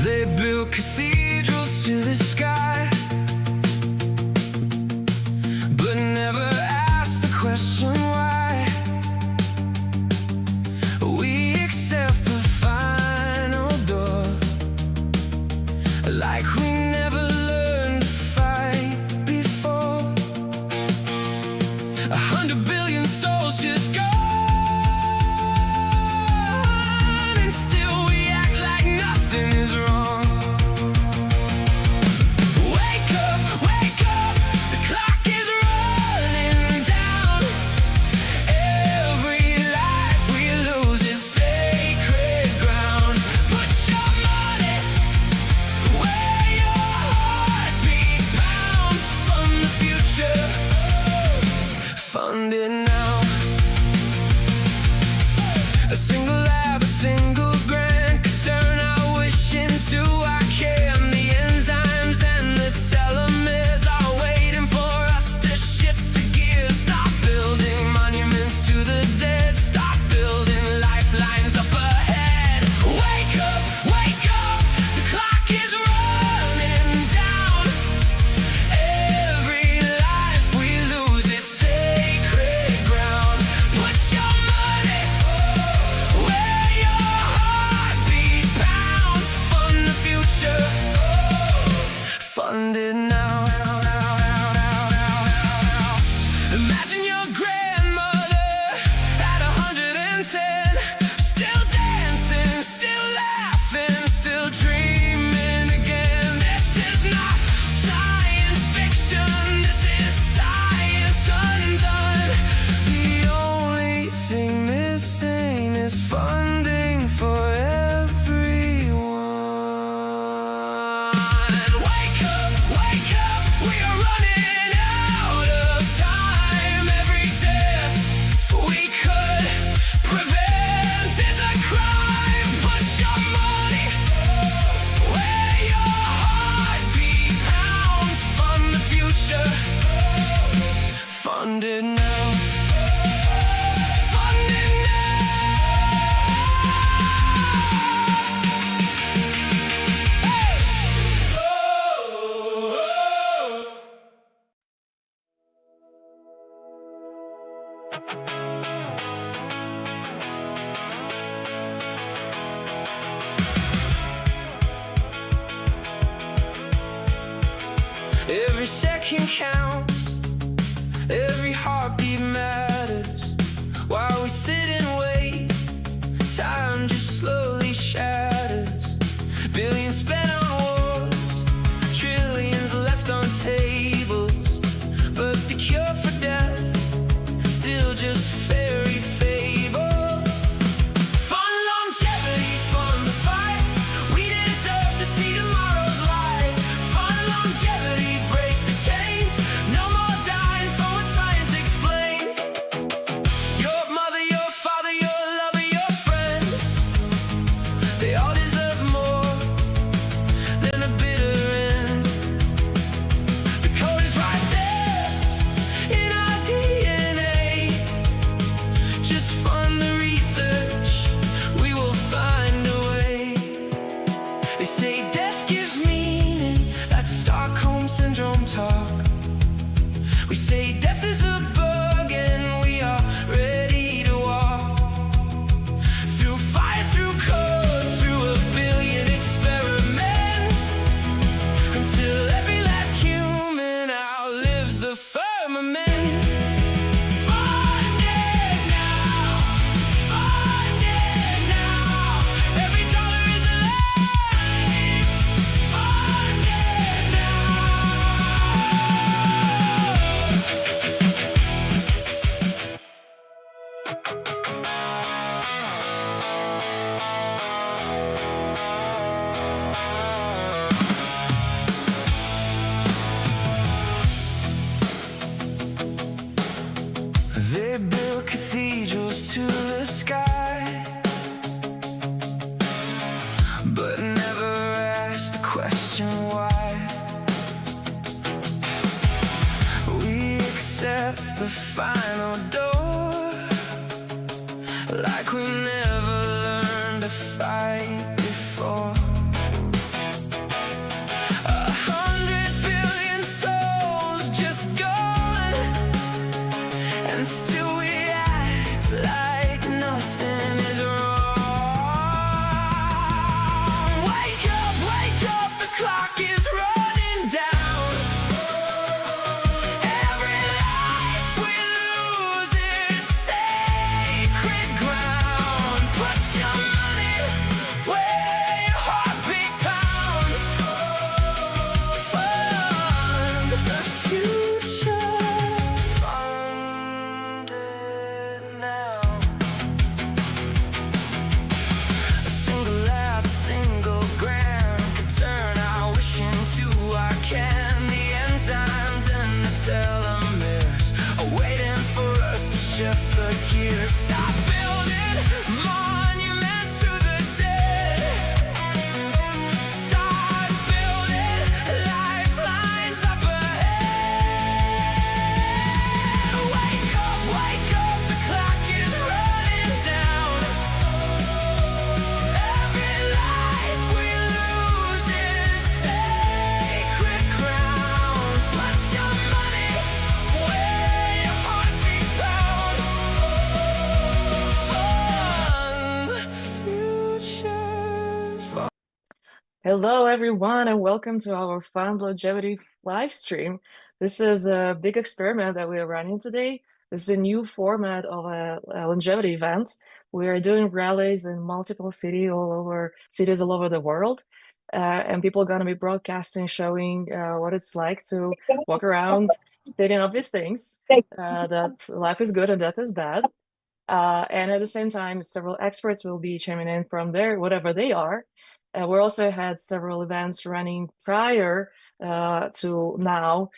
They built cathedrals to the sky, but never asked the question why. We accept the final door, like we never learned to fight before. 100 billion souls just go. Funded now. A single lab, a single grant could turn our wish into our can. The enzymes and the telomeres are waiting for us to shift the gears. Stop building monuments to the dead. Stop building lifelines up ahead. Wake up, the clock is running down. Every life we lose is sacred ground. Put your money where your heartbeat pounds. Fund the future, funded now. Imagine your grandmother at 110, still dancing, still laughing, still dreaming again. This is not science fiction, this is science undone. The only thing missing is funding for everyone. Wake up, we are running out of time. Every death we could prevent is a crime. Put your money where your heartbeat pounds. Fund the future, funded now. Funded Every second counts, every heartbeat matters. While we sit and wait, time just slowly shatters. Billions spent on wars, trillions left on tables, but the cure for death still just fairy They built cathedrals to the sky, but never asked the question why. We accept the final door, like we never learned to fight before. 100 billion souls just gone, and still we act like nothing is wrong. Wake up, the clock is running down. Every life we lose is sacred ground. Put your money where your heartbeat pounds. Fund the future, fund it now. A single lab, a single gram could turn our wish into our can. The enzymes and the telomeres are waiting for us to shift the gears. Stop building monuments to the dead. Start building lifelines up ahead. Wake up, the clock is running down. Every life we lose is sacred ground. Put your money where your heartbeat pounds. Fund the future. Hello, everyone, and welcome to our Fun Longevity live stream. This is a big experiment that we are running today. This is a new format of a longevity event. We are doing rallies in multiple cities all over the world, and people are going to be broadcasting, showing what it's like to walk around, stating obvious things that life is good and death is bad. And at the same time, several experts will be chiming in from there, whatever they are. We also had several events running prior to now,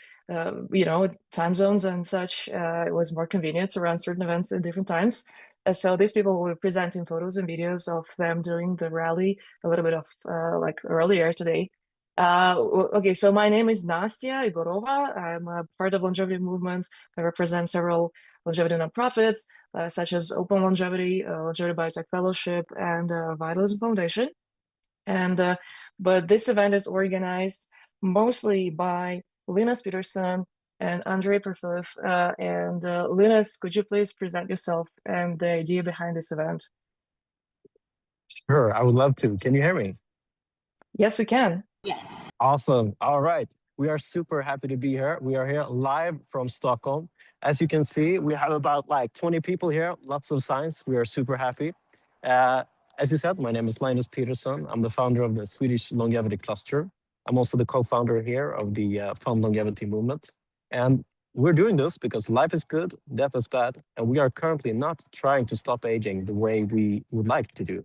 time zones and such. It was more convenient to run certain events at different times. So these people will be presenting photos and videos of them during the rally, a little bit of like earlier today. Okay, so my name is Nastya Egorova. I'm a part of longevity movement. I represent several longevity nonprofits, such as Open Longevity, Longevity Biotech Fellowship, and Vitalism Foundation. And but this event is organized mostly by Linus Peterson and Andrei Perfilov. Linus, could you please present yourself and the idea behind this event? Sure, I would love to. Can you hear me? Yes, we can. Yes. Awesome. All right. We are super happy to be here. We are here live from Stockholm. As you can see, we have about like 20 people here, lots of signs. We are super happy. As you said, my name is Linus Peterson. I'm the founder of the Swedish Longevity Cluster. I'm also the co-founder here of the Fund Longevity Movement. And we're doing this because life is good, death is bad, and we are currently not trying to stop aging the way we would like to do.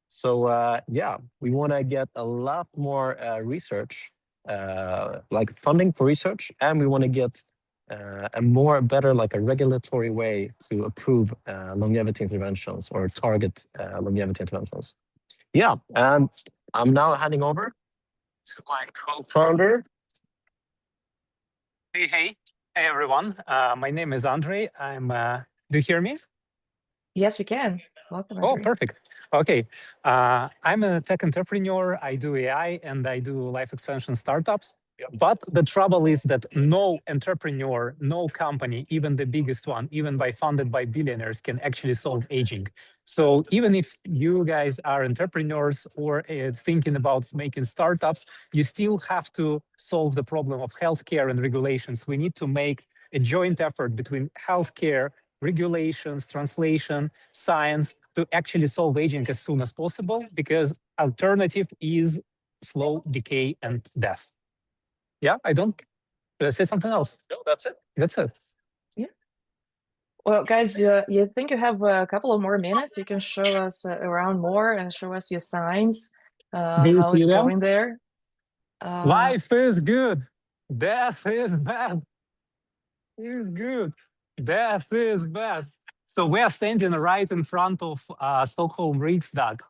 So yeah, we want to get a lot more research, like funding for research, and we want to get a better like a regulatory way to approve longevity interventions or target longevity interventions. Yeah, and I'm now handing over to my co-founder. Hey, everyone. My name is Andrei. Do you hear me? Yes, we can. Welcome, Oh, Andrei. perfect. Okay. I'm a tech entrepreneur. I do AI and I do life extension startups. But the trouble is that no entrepreneur, no company, even the biggest one, even funded by billionaires, can actually solve aging. So even if you guys are entrepreneurs or thinking about making startups, you still have to solve the problem of healthcare and regulations. We need to make a joint effort between healthcare, regulations, translation, science, to actually solve aging as soon as possible, because alternative is slow decay and death. Yeah, let's say something else. No, that's it. That's it. Yeah. Well, guys, you think you have a couple of more minutes? You can show us around more and show us your signs, Do you how see it's them? going there. Life is good. Death is bad. It is good. Beth is Beth. So we are standing right in front of Stockholm Riksdag,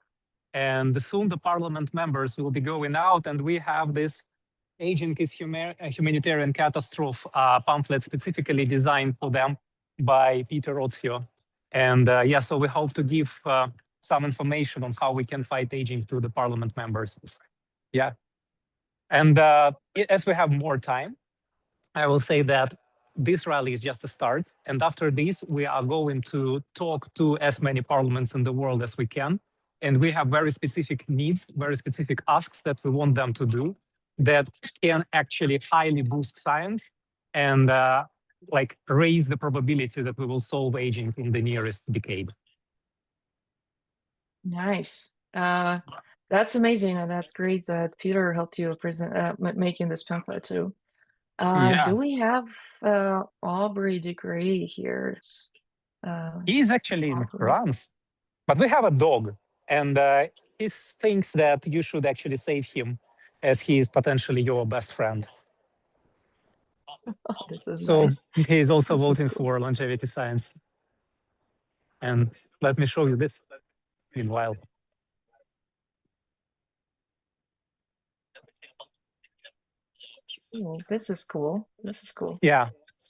and soon the parliament members will be going out, and we have this Aging is a Humanitarian Catastrophe pamphlet specifically designed for them by Peter Otzio. And yeah, so we hope to give some information on how we can fight aging to the parliament members. Yeah. And as we have more time, I will say that this rally is just a start. And after this, we are going to talk to as many parliaments in the world as we can. And we have very specific needs, very specific asks that we want them to do that can actually highly boost science and like raise the probability that we will solve aging in the nearest decade. Nice. That's amazing, and that's great that Peter helped you present making this pamphlet too. Yeah. Do we have Aubrey de Grey here? He's actually in France, but we have a dog, and he thinks that you should actually save him as he is potentially your best friend. Oh, this is So nice. he is also This is voting cool. for longevity science. And let me show you this meanwhile. Oh, this is cool. This is cool. Yeah,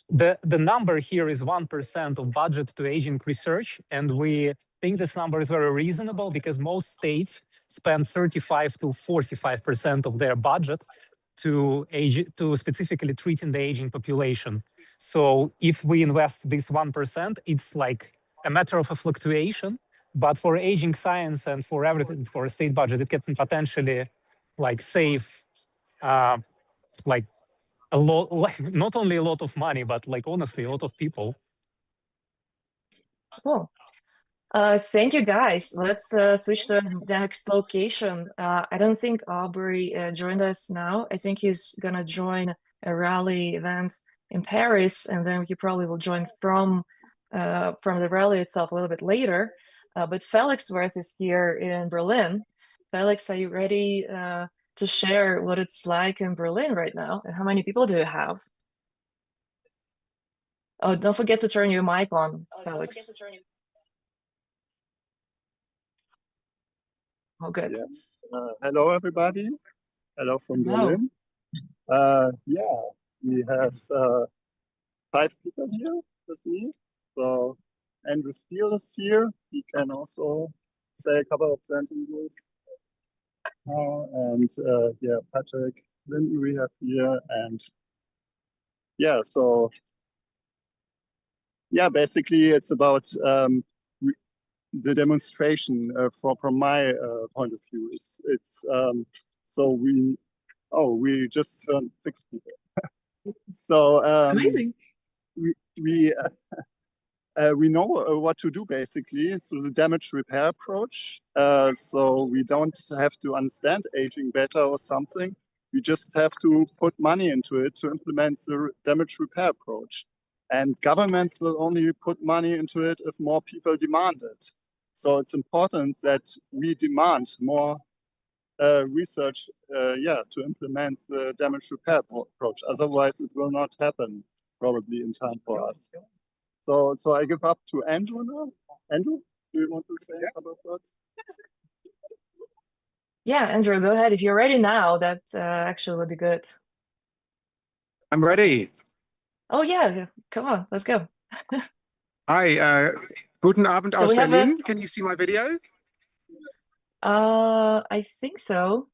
the number here is 1% of budget to aging research, and we think this number is very reasonable because most states spend 35 to 45% of their budget to specifically treating the aging population. So if we invest this 1%, it's like a matter of a fluctuation. But for aging science and for everything, for a state budget, it can potentially like save like a lot, like not only a lot of money, but like honestly, a lot of people. Cool. Thank you, guys. Let's switch to the next location. I don't think Aubrey joined us now. I think he's gonna join a rally event in Paris, and then he probably will join from the rally itself a little bit later. But Felix Wirth is here in Berlin. Felix, are you ready to share what it's like in Berlin right now? And how many people do you have? Oh, don't forget to turn your mic on, Felix. Oh, good. Yes. Hello, everybody. Hello from Hello. Berlin. Yeah, we have 5 people here with me. So Andrew Steele is here. He can also say a couple of sentences. And yeah, Patrick Linden we have here. And yeah, so yeah, basically it's about the demonstration from my point of view. It's so we just turned 6 people. So Amazing. we know what to do basically. So the damage repair approach. So we don't have to understand aging better or something. We just have to put money into it to implement the damage repair approach. And governments will only put money into it if more people demand it. So it's important that we demand more research, to implement the damage repair approach. Otherwise, it will not happen probably in time for us. So I give up to Andrew now. Andrew, do you want to say a couple of words? Yeah, Andrew, go ahead. If you're ready now, that actually would be good. I'm ready. Oh yeah, come on, let's go. Hi, guten Abend aus we have Berlin. Can you see my video? I think so.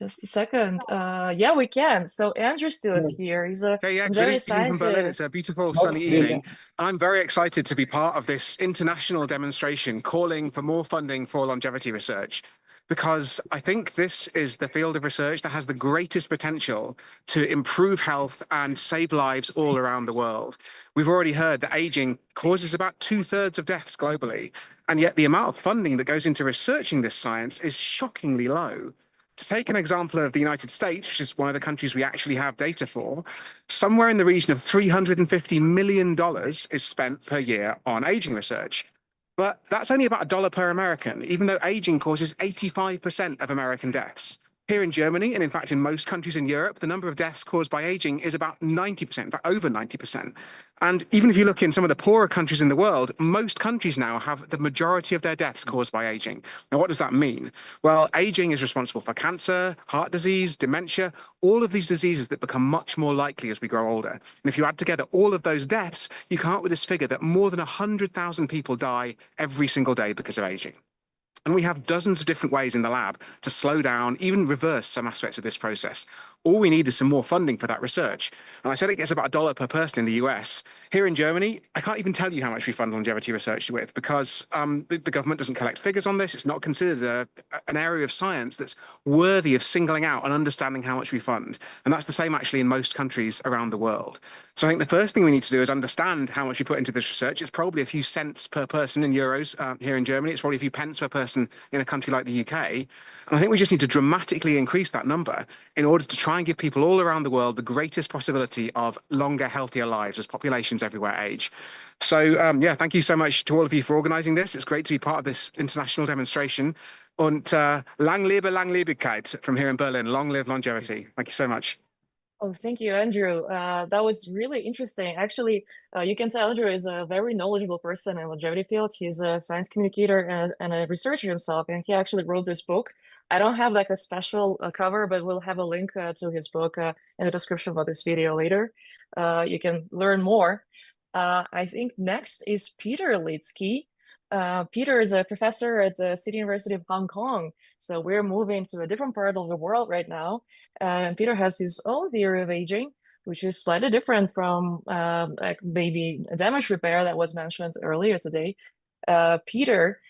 Just a second. Yeah, we can. So Andrew Steele is here. He's a Okay, yeah, good longevity evening from Berlin. It's a scientist. beautiful sunny evening. I'm very excited to be part of this international demonstration calling for more funding for longevity research, because I think this is the field of research that has the greatest potential to improve health and save lives all around the world. We've already heard that aging causes about 2/3 of deaths globally, and yet the amount of funding that goes into researching this science is shockingly low. To take an example of the United States, which is one of the countries we actually have data for, somewhere in the region of $350 million is spent per year on aging research. But that's only about $1 per American, even though aging causes 85% of American deaths. Here in Germany, and in fact in most countries in Europe, the number of deaths caused by aging is about 90%, in fact over 90%. And even if you look in some of the poorer countries in the world, most countries now have the majority of their deaths caused by aging. Now, what does that mean? Well, aging is responsible for cancer, heart disease, dementia, all of these diseases that become much more likely as we grow older. And if you add together all of those deaths, you come up with this figure that more than 100,000 people die every single day because of aging. And we have dozens of different ways in the lab to slow down, even reverse some aspects of this process. All we need is some more funding for that research. And I said it gets about $1 per person in the US. Here in Germany, I can't even tell you how much we fund longevity research with, because the government doesn't collect figures on this. It's not considered an area of science that's worthy of singling out and understanding how much we fund. And that's the same actually in most countries around the world. So I think the first thing we need to do is understand how much we put into this research. It's probably a few cents per person in euros here in Germany. It's probably a few pence per person in a country like the UK. And I think we just need to dramatically increase that number in order to try and give people all around the world the greatest possibility of longer, healthier lives as populations everywhere age. So yeah, thank you so much to all of you for organizing this. It's great to be part of this international demonstration. Und lang lebe Langlebigkeit from here in Berlin. Long live longevity. Thank you so much. Oh, thank you, Andrew. That was really interesting. Actually, you can tell Andrew is a very knowledgeable person in the longevity field. He's a science communicator and a researcher himself, and he actually wrote this book. I don't have like a special cover, but we'll have a link to his book in the description of this video later. You can learn more. I think next is Peter Lidsky. Peter is a professor at the City University of Hong Kong. So we're moving to a different part of the world right now. And Peter has his own theory of aging, which is slightly different from like maybe damage repair that was mentioned earlier today. Peter,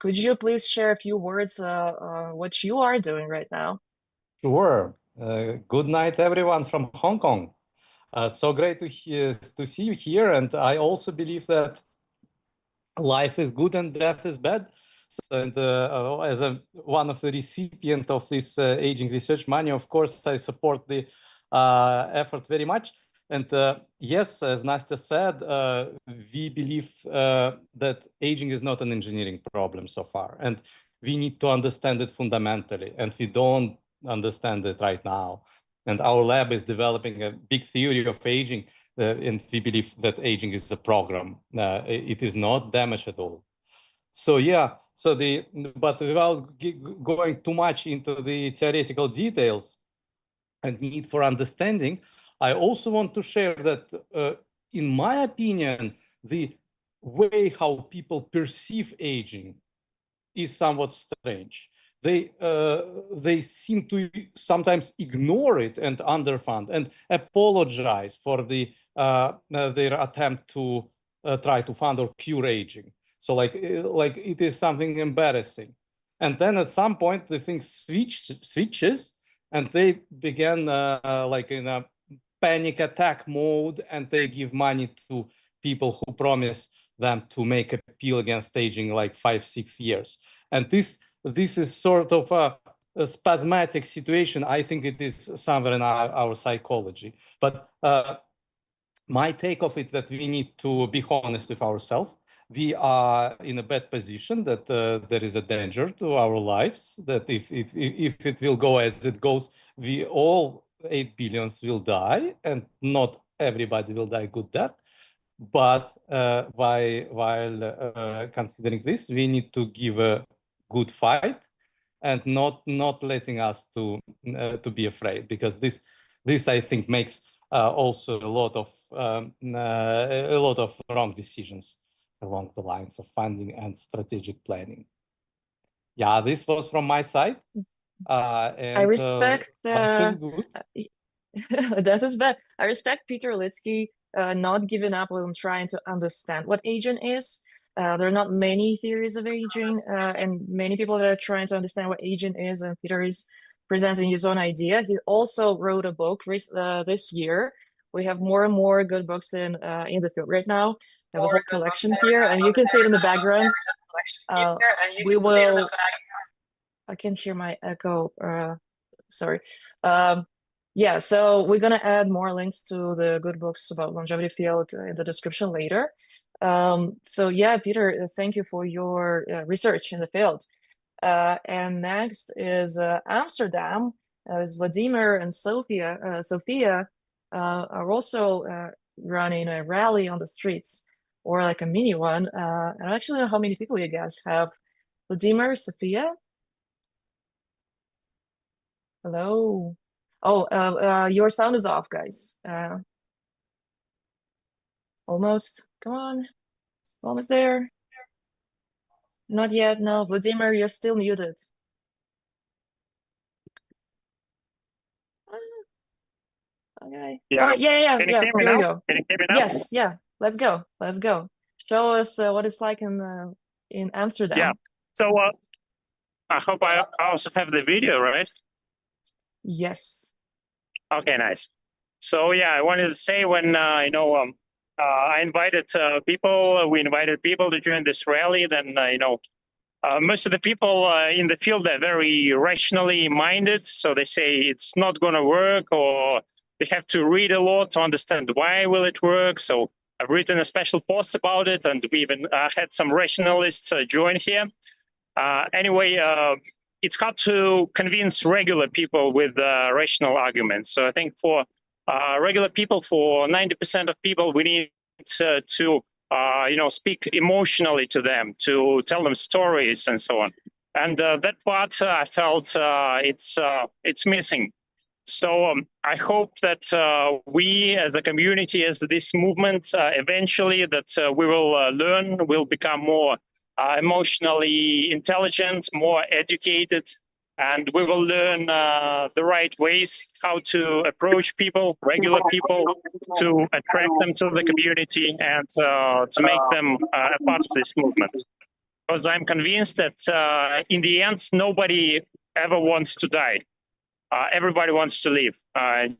could you please share a few words what you are doing right now? Sure. Good night, everyone from Hong Kong. So great to see you here. And I also believe that life is good and death is bad. So, and as one of the recipients of this aging research money, of course, I support the effort very much. And yes, as Nastya said, we believe that aging is not an engineering problem so far. And we need to understand it fundamentally. And we don't understand it right now. And our lab is developing a big theory of aging. And we believe that aging is a program. It is not damage at all. So yeah, but without going too much into the theoretical details and need for understanding, I also want to share that, in my opinion, the way how people perceive aging is somewhat strange. They seem to sometimes ignore it and underfund and apologize for their attempt to try to fund or cure aging. So like it is something embarrassing. And then at some point the thing switches and they begin like in a panic attack mode, and they give money to people who promise them to make a appeal against aging like 5-6 years. And this is sort of a spasmodic situation. I think it is somewhere in our psychology. But my take of it that we need to be honest with ourselves. We are in a bad position, that there is a danger to our lives, that if it will go as it goes, we all 8 billions will die, and not everybody will die good death. But while considering this, we need to give a good fight and not letting us to be afraid, because this I think makes also a lot of wrong decisions along the lines of funding and strategic planning. Yeah, this was from my side. And, I respect life is good. that is bad. I respect Peter Lidsky not giving up on trying to understand what aging is. There are not many theories of aging, and many people that are trying to understand what aging is, and Peter is presenting his own idea. He also wrote a book this year. We have more and more good books in the field right now. I have a whole collection here, and you can see it in the background. We will. I can hear my echo. Sorry. Yeah, so we're gonna add more links to the good books about longevity field in the description later. So yeah, Peter, thank you for your research in the field. And next is Amsterdam. Vladimir and Sophia are also running a rally on the streets, or like a mini one. I don't actually know how many people you guys have. Vladimir, Sophia? Hello? Oh, your sound is off, guys. Almost. Come on. Almost there. Not yet. No, Vladimir, you're still muted. Okay. Yeah. Oh, yeah. Can you hear me Here we now? go. Can you hear me now? Yes, yeah. Let's go. Show us what it's like in Amsterdam. Yeah. So I hope I also have the video, right? Yes. Okay, nice. So yeah, I wanted to say when I invited people, we invited people to join this rally. Then most of the people in the field are very rationally minded, so they say it's not going to work, or they have to read a lot to understand why will it work. So I've written a special post about it, and we even had some rationalists join here. Anyway, it's hard to convince regular people with rational arguments. So I think for regular people, for 90% of people, we need to speak emotionally to them, to tell them stories and so on. And that part I felt it's missing. So I hope that we as a community, as this movement, eventually that we will learn, will become more emotionally intelligent, more educated, and we will learn the right ways how to approach people, regular people, to attract them to the community and to make them a part of this movement. Because I'm convinced that in the end, nobody ever wants to die. Everybody wants to live.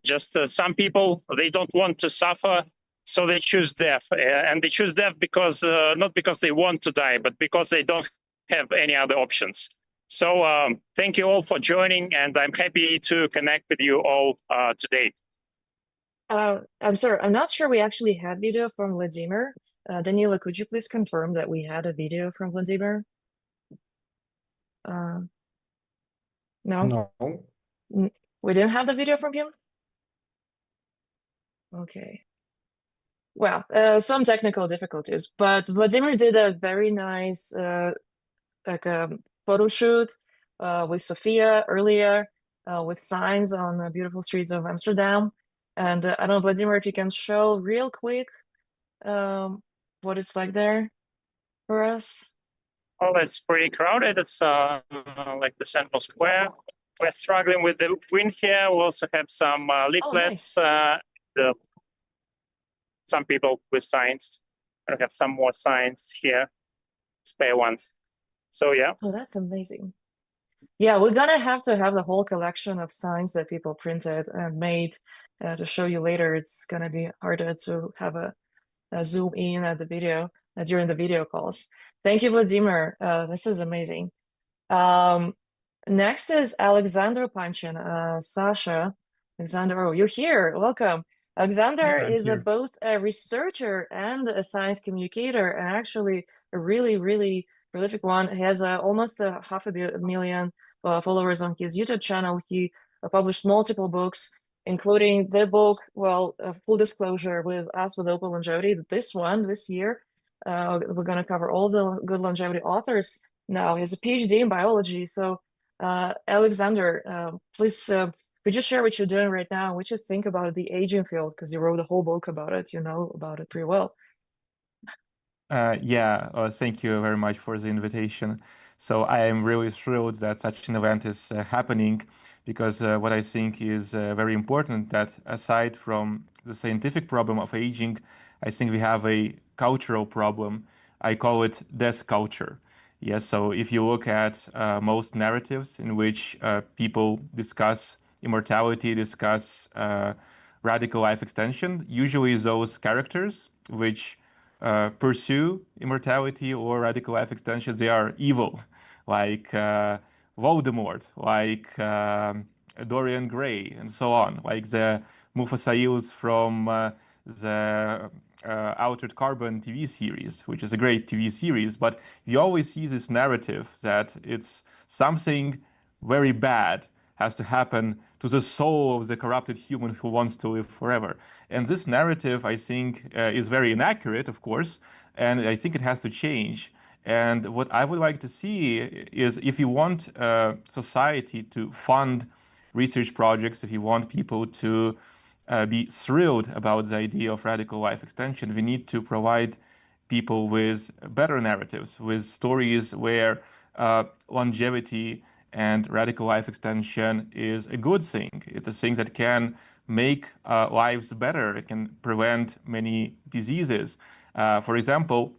Just some people, they don't want to suffer, so they choose death. And they choose death because not because they want to die, but because they don't have any other options. So thank you all for joining, and I'm happy to connect with you all today. I'm sorry, I'm not sure we actually had video from Vladimir. Daniela, could you please confirm that we had a video from Vladimir? No? No. We didn't have the video from him? Okay. Well, some technical difficulties, but Vladimir did a very nice photo shoot with Sophia earlier with signs on the beautiful streets of Amsterdam. And I don't know, Vladimir, if you can show real quick what it's like there for us. Oh, it's pretty crowded. It's like the central square. We're struggling with the wind here. We also have some leaflets. Nice. Some people with signs. I have some more signs here, spare ones. So yeah. Oh, that's amazing. Yeah, we're gonna have to have the whole collection of signs that people printed and made to show you later. It's gonna be harder to have a zoom in at the video during the video calls. Thank you, Vladimir. This is amazing. Next is Alexander Panchin. Sasha, Alexander, oh, you're here. Welcome. Alexander is both a researcher and a science communicator, and actually a really, really prolific one. He has almost 500,000 followers on his YouTube channel. He published multiple books, including the book, well, full disclosure with us with Open Longevity, this one, this year. We're going to cover all the good longevity authors now. He has a PhD in biology. So, Alexander, please, could you share what you're doing right now? What you think about the aging field? Because you wrote a whole book about it. You know about it pretty well. Thank you very much for the invitation. So I am really thrilled that such an event is happening, because what I think is very important, that aside from the scientific problem of aging, I think we have a cultural problem. I call it death culture. Yes, so if you look at most narratives in which people discuss immortality, discuss radical life extension, usually those characters which pursue immortality or radical life extension, they are evil, like Voldemort, like Dorian Gray, and so on, like the Mufasails from the Altered Carbon TV series, which is a great TV series, but you always see this narrative that it's something very bad has to happen to the soul of the corrupted human who wants to live forever. And this narrative, I think, is very inaccurate, of course, and I think it has to change. And what I would like to see is, if you want society to fund research projects, if you want people to be thrilled about the idea of radical life extension, we need to provide people with better narratives, with stories where longevity and radical life extension is a good thing. It's a thing that can make lives better. It can prevent many diseases. For example,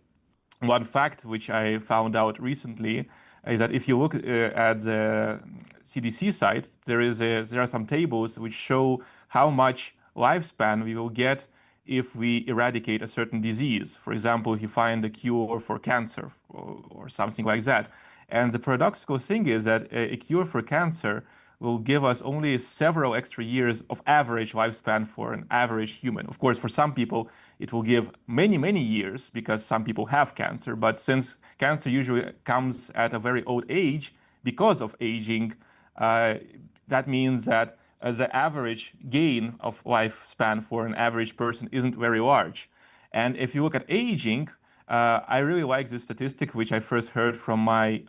one fact which I found out recently is that if you look at the CDC site, there are some tables which show how much lifespan we will get if we eradicate a certain disease. For example, if you find a cure for cancer or something like that. And the paradoxical thing is that a cure for cancer will give us only several extra years of average lifespan for an average human. Of course, for some people, it will give many, many years because some people have cancer. But since cancer usually comes at a very old age because of aging, that means that the average gain of lifespan for an average person isn't very large. And if you look at aging, I really like this statistic, which I first heard from my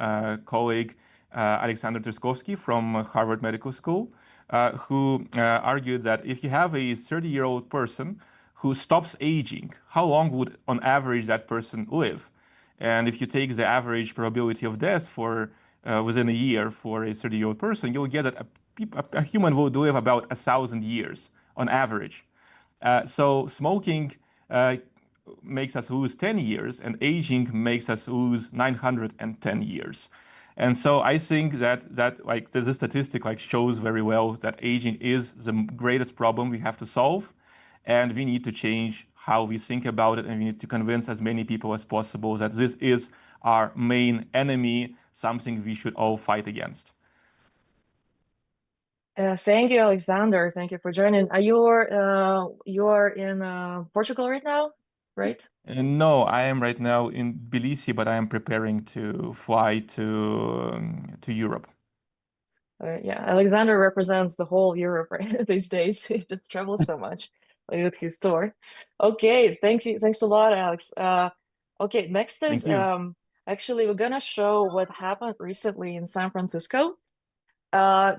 colleague, Alexander Truskovsky from Harvard Medical School, who argued that if you have a 30-year-old person who stops aging, how long would, on average, that person live? And if you take the average probability of death for within a year for a 30-year-old person, you'll get that a human will live about 1,000 years on average. So smoking makes us lose 10 years, and aging makes us lose 910 years. And so I think that like this statistic like shows very well that aging is the greatest problem we have to solve, and we need to change how we think about it, and we need to convince as many people as possible that this is our main enemy, something we should all fight against. Thank you, Alexander. Thank you for joining. You're in Portugal right now, right? No, I am right now in Tbilisi, but I am preparing to fly to Europe. Yeah, Alexander represents the whole Europe right, these days. He just travels so much with his tour. Okay, thanks a lot, Alex. Okay, next is actually we're gonna show what happened recently in San Francisco.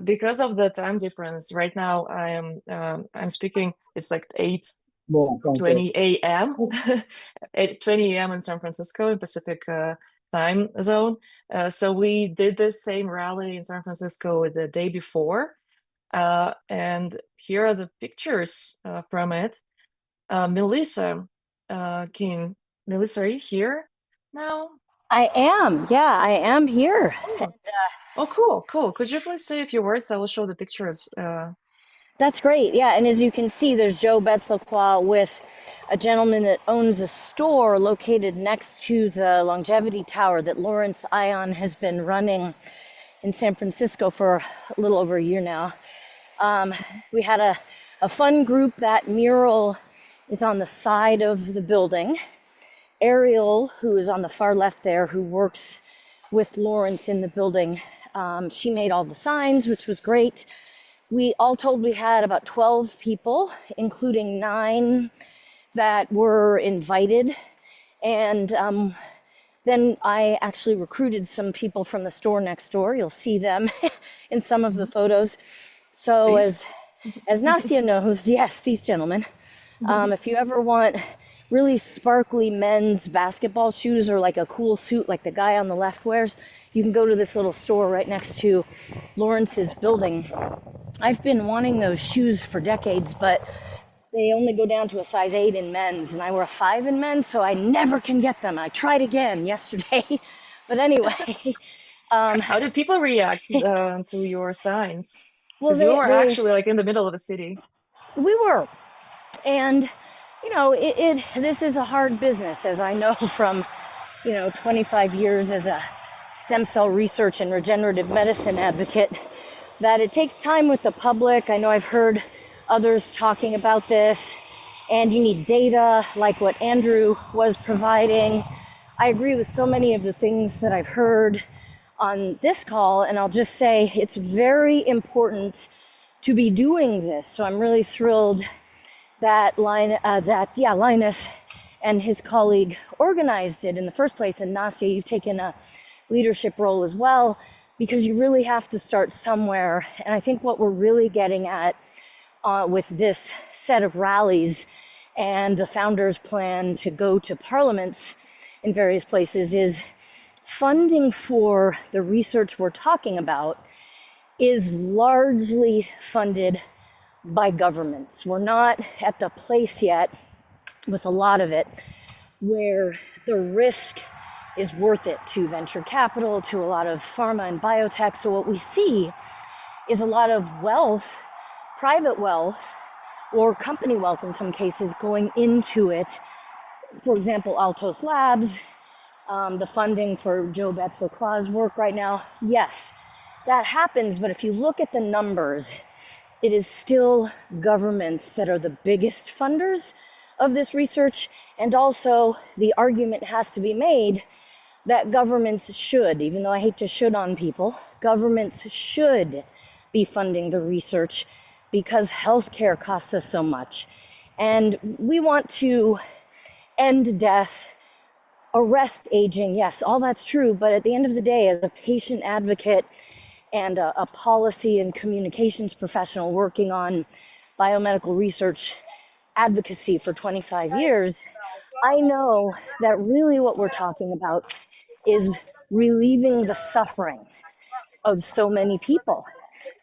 Because of the time difference, right now I'm speaking. It's like 8:20 a.m. 8:20 a.m. in San Francisco in Pacific time zone. So we did this same rally in San Francisco the day before, and here are the pictures from it. Melissa, Melissa, are you here now? I am. Yeah, I am here. Oh, cool. Could you please say a few words? I will show the pictures. That's great. Yeah, and as you can see, there's Joe Betzlacroix with a gentleman that owns a store located next to the longevity tower that Laurance Ion has been running in San Francisco for a little over a year now. We had a fun group. That mural is on the side of the building. Ariel, who is on the far left there, who works with Laurance in the building, she made all the signs, which was great. We all told we had about 12 people, including 9 that were invited. And then I actually recruited some people from the store next door. You'll see them in some of the photos. So as Nastya knows, yes, these gentlemen, if you ever want really sparkly men's basketball shoes or like a cool suit like the guy on the left wears, you can go to this little store right next to Laurance's building. I've been wanting those shoes for decades, but they only go down to a size 8 in men's, and I wear a 5 in men's, so I never can get them. I tried again yesterday, but anyway. How did people react to your signs? Well, because you were actually like in the middle of the city. We were, and you know, this is a hard business, as I know from 25 years as a stem cell research and regenerative medicine advocate, that it takes time with the public. I know I've heard others talking about this, and you need data like what Andrew was providing. I agree with so many of the things that I've heard on this call, and I'll just say it's very important to be doing this. So I'm really thrilled that Linus and his colleague organized it in the first place. And Nastya, you've taken a leadership role as well, because you really have to start somewhere. And I think what we're really getting at with this set of rallies and the founders' plan to go to parliaments in various places is funding for the research we're talking about is largely funded by governments. We're not at the place yet with a lot of it where the risk is worth it to venture capital, to a lot of pharma and biotech. So what we see is a lot of wealth, private wealth, or company wealth in some cases going into it. For example, Altos Labs, the funding for Joe Betts-LaCroix's work right now. Yes, that happens, but if you look at the numbers, it is still governments that are the biggest funders of this research. And also the argument has to be made that governments should, even though I hate to should on people, governments should be funding the research because healthcare costs us so much. And we want to end death, arrest aging. Yes, all that's true. But at the end of the day, as a patient advocate and a policy and communications professional working on biomedical research advocacy for 25 years, I know that really what we're talking about is relieving the suffering of so many people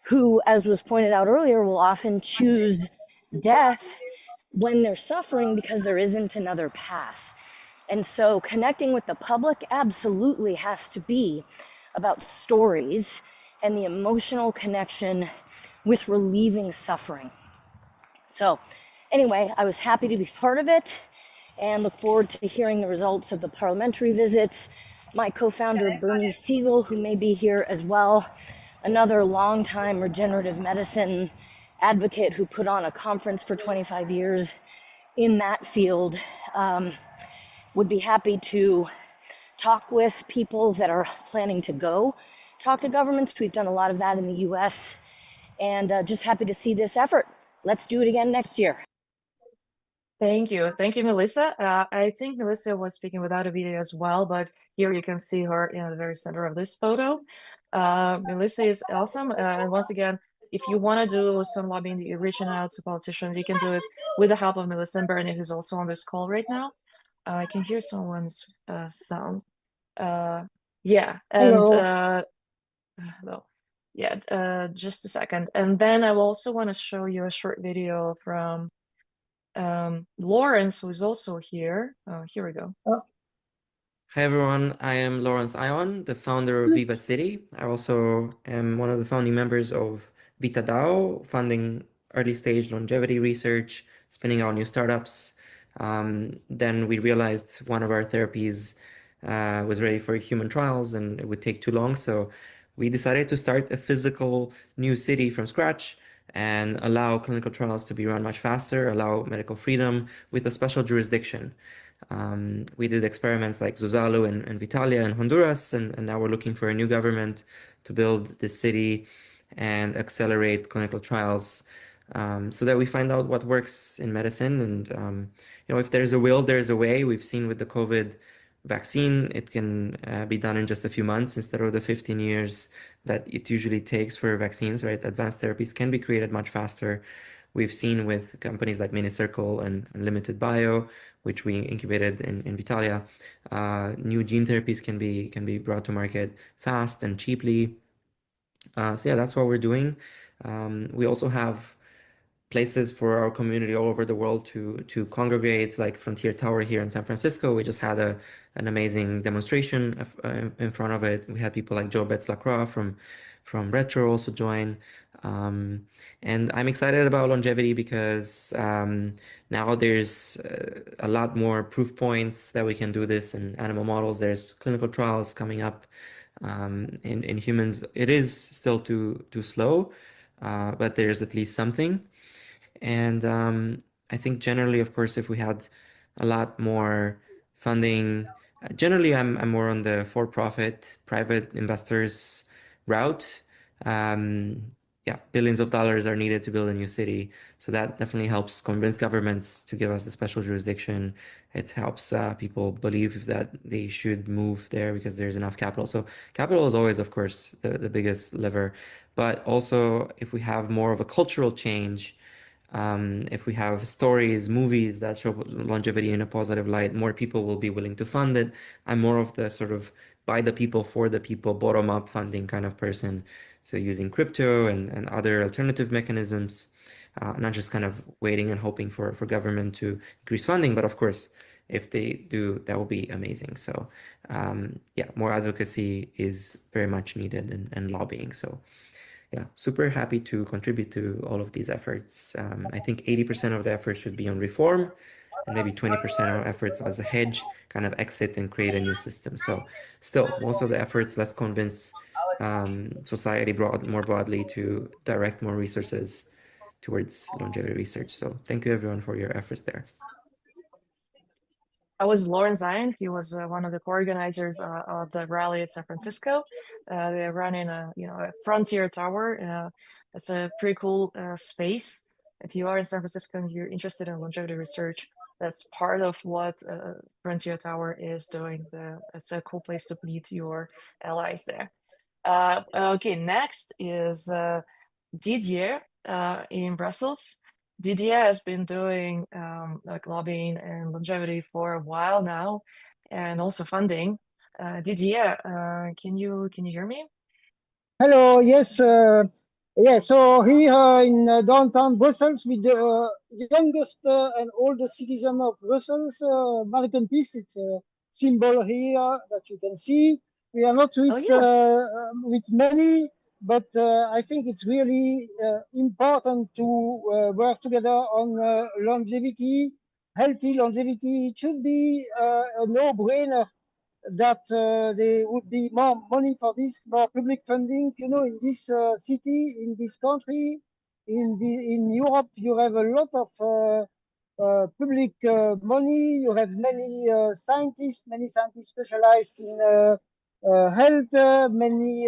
who, as was pointed out earlier, will often choose death when they're suffering because there isn't another path. And so connecting with the public absolutely has to be about stories and the emotional connection with relieving suffering. So anyway, I was happy to be part of it and look forward to hearing the results of the parliamentary visits. My co-founder, Bernie Siegel, who may be here as well, another longtime regenerative medicine advocate who put on a conference for 25 years in that field, would be happy to talk with people that are planning to go talk to governments. We've done a lot of that in the US, and just happy to see this effort. Let's do it again next year. Thank you. Thank you, Melissa. I think Melissa was speaking without a video as well, but here you can see her in the very center of this photo. Melissa is awesome. And once again, if you want to do some lobbying, you're reaching out to politicians, you can do it with the help of Melissa and Bernie, who's also on this call right now. I can hear someone's sound. Yeah, and hello. Yeah, just a second. And then I will also want to show you a short video from Laurance, who is also here. Here we go. Hi everyone, I am Laurance Ion, the founder of Viva City. I also am one of the founding members of Vita-DAO, funding early stage longevity research, spinning out new startups. Then we realized one of our therapies was ready for human trials and it would take too long. So we decided to start a physical new city from scratch and allow clinical trials to be run much faster, allow medical freedom with a special jurisdiction. We did experiments like Zuzalu and Vitalia in Honduras, and now we're looking for a new government to build this city and accelerate clinical trials so that we find out what works in medicine. And if there's a will, there's a way. We've seen with the COVID vaccine, it can be done in just a few months instead of the 15 years that it usually takes for vaccines, right? Advanced therapies can be created much faster. We've seen with companies like Minicircle and Limited Bio, which we incubated in Vitalia, new gene therapies can be brought to market fast and cheaply. So yeah, that's what we're doing. We also have places for our community all over the world to congregate, like Frontier Tower here in San Francisco. We just had an amazing demonstration in front of it. We had people like Joe Betts-LaCroix from Retro also join. And I'm excited about longevity because now there's a lot more proof points that we can do this in animal models. There's clinical trials coming up in humans. It is still too slow, but there's at least something. And I think generally, of course, if we had a lot more funding, generally I'm more on the for-profit private investors route. Yeah, billions of dollars are needed to build a new city. So that definitely helps convince governments to give us the special jurisdiction. It helps people believe that they should move there because there's enough capital. So capital is always, of course, the biggest lever. But also, if we have more of a cultural change, if we have stories, movies that show longevity in a positive light, more people will be willing to fund it. I'm more of the sort of by the people, for the people, bottom-up funding kind of person. So using crypto and other alternative mechanisms, not just kind of waiting and hoping for government to increase funding, but of course, if they do, that will be amazing. So yeah, more advocacy is very much needed and lobbying. So yeah, super happy to contribute to all of these efforts. I think 80% of the effort should be on reform and maybe 20% of efforts as a hedge, kind of exit and create a new system. So still, most of the efforts, let's convince society more broadly to direct more resources towards longevity research. So thank you everyone for your efforts there. I was Laurance Ion. He was one of the co-organizers of the rally at San Francisco. They're running a frontier tower. It's a pretty cool space. If you are in San Francisco and you're interested in longevity research, that's part of what Frontier Tower is doing. It's a cool place to meet your allies there. Okay, next is Didier in Brussels. Didier has been doing like lobbying and longevity for a while now, and also funding. Didier, can you hear me? Hello, yes, yeah. So here in downtown Brussels, with the youngest and oldest citizen of Brussels, American Peace. It's a symbol here that you can see. We are not with with many, but I think it's really important to work together on longevity, healthy longevity. It should be a no-brainer that there would be more money for this, more public funding. You know, in this city, in this country, in Europe, you have a lot of public money. You have many scientists specialized in health. Many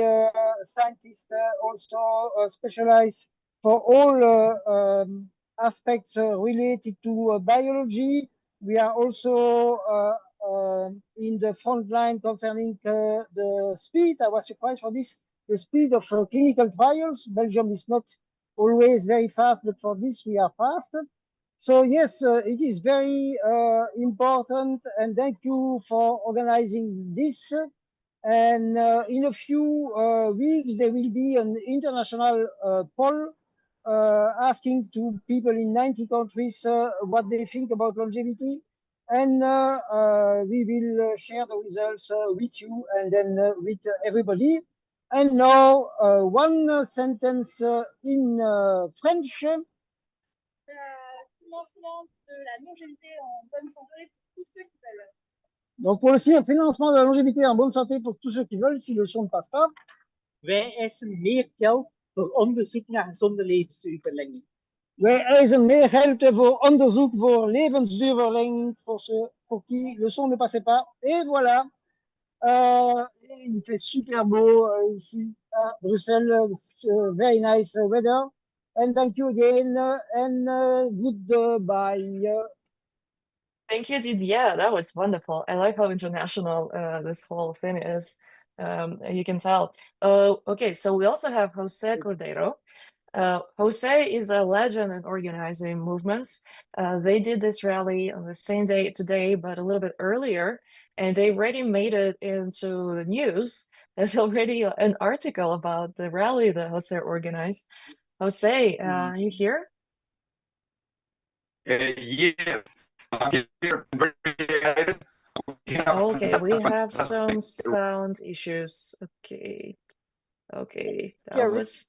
scientists also specialized for all aspects related to biology. We are also in the front line concerning the speed. I was surprised for this, the speed of clinical trials. Belgium is not always very fast, but for this we are fast. So yes, it is very important, and thank you for organizing this. And in a few weeks, there will be an international poll asking to people in 90 countries what they think about longevity. And we will share the results with you and then with everybody. And now, one sentence in French. Donc, pour le financement de la longévité en bonne santé pour tous ceux qui veulent, si le son ne passe pas. Wij eisen meer geld voor onderzoek naar gezonde levensduurverlenging. Wij eisen meer geld voor onderzoek voor levensduurverlenging pour qui le son ne passait pas. Et voilà. Il fait super beau ici à Bruxelles. Very nice weather. And thank you again and goodbye. Thank you, Didier. That was wonderful. I like how international this whole thing is. You can tell. Okay, so we also have Jose Cordeiro. Jose is a legend in organizing movements. They did this rally on the same day today, but a little bit earlier, and they already made it into the news. There's already an article about the rally that Jose organized. Jose, you here? Yes. Okay, we have some sound issues. Okay, that was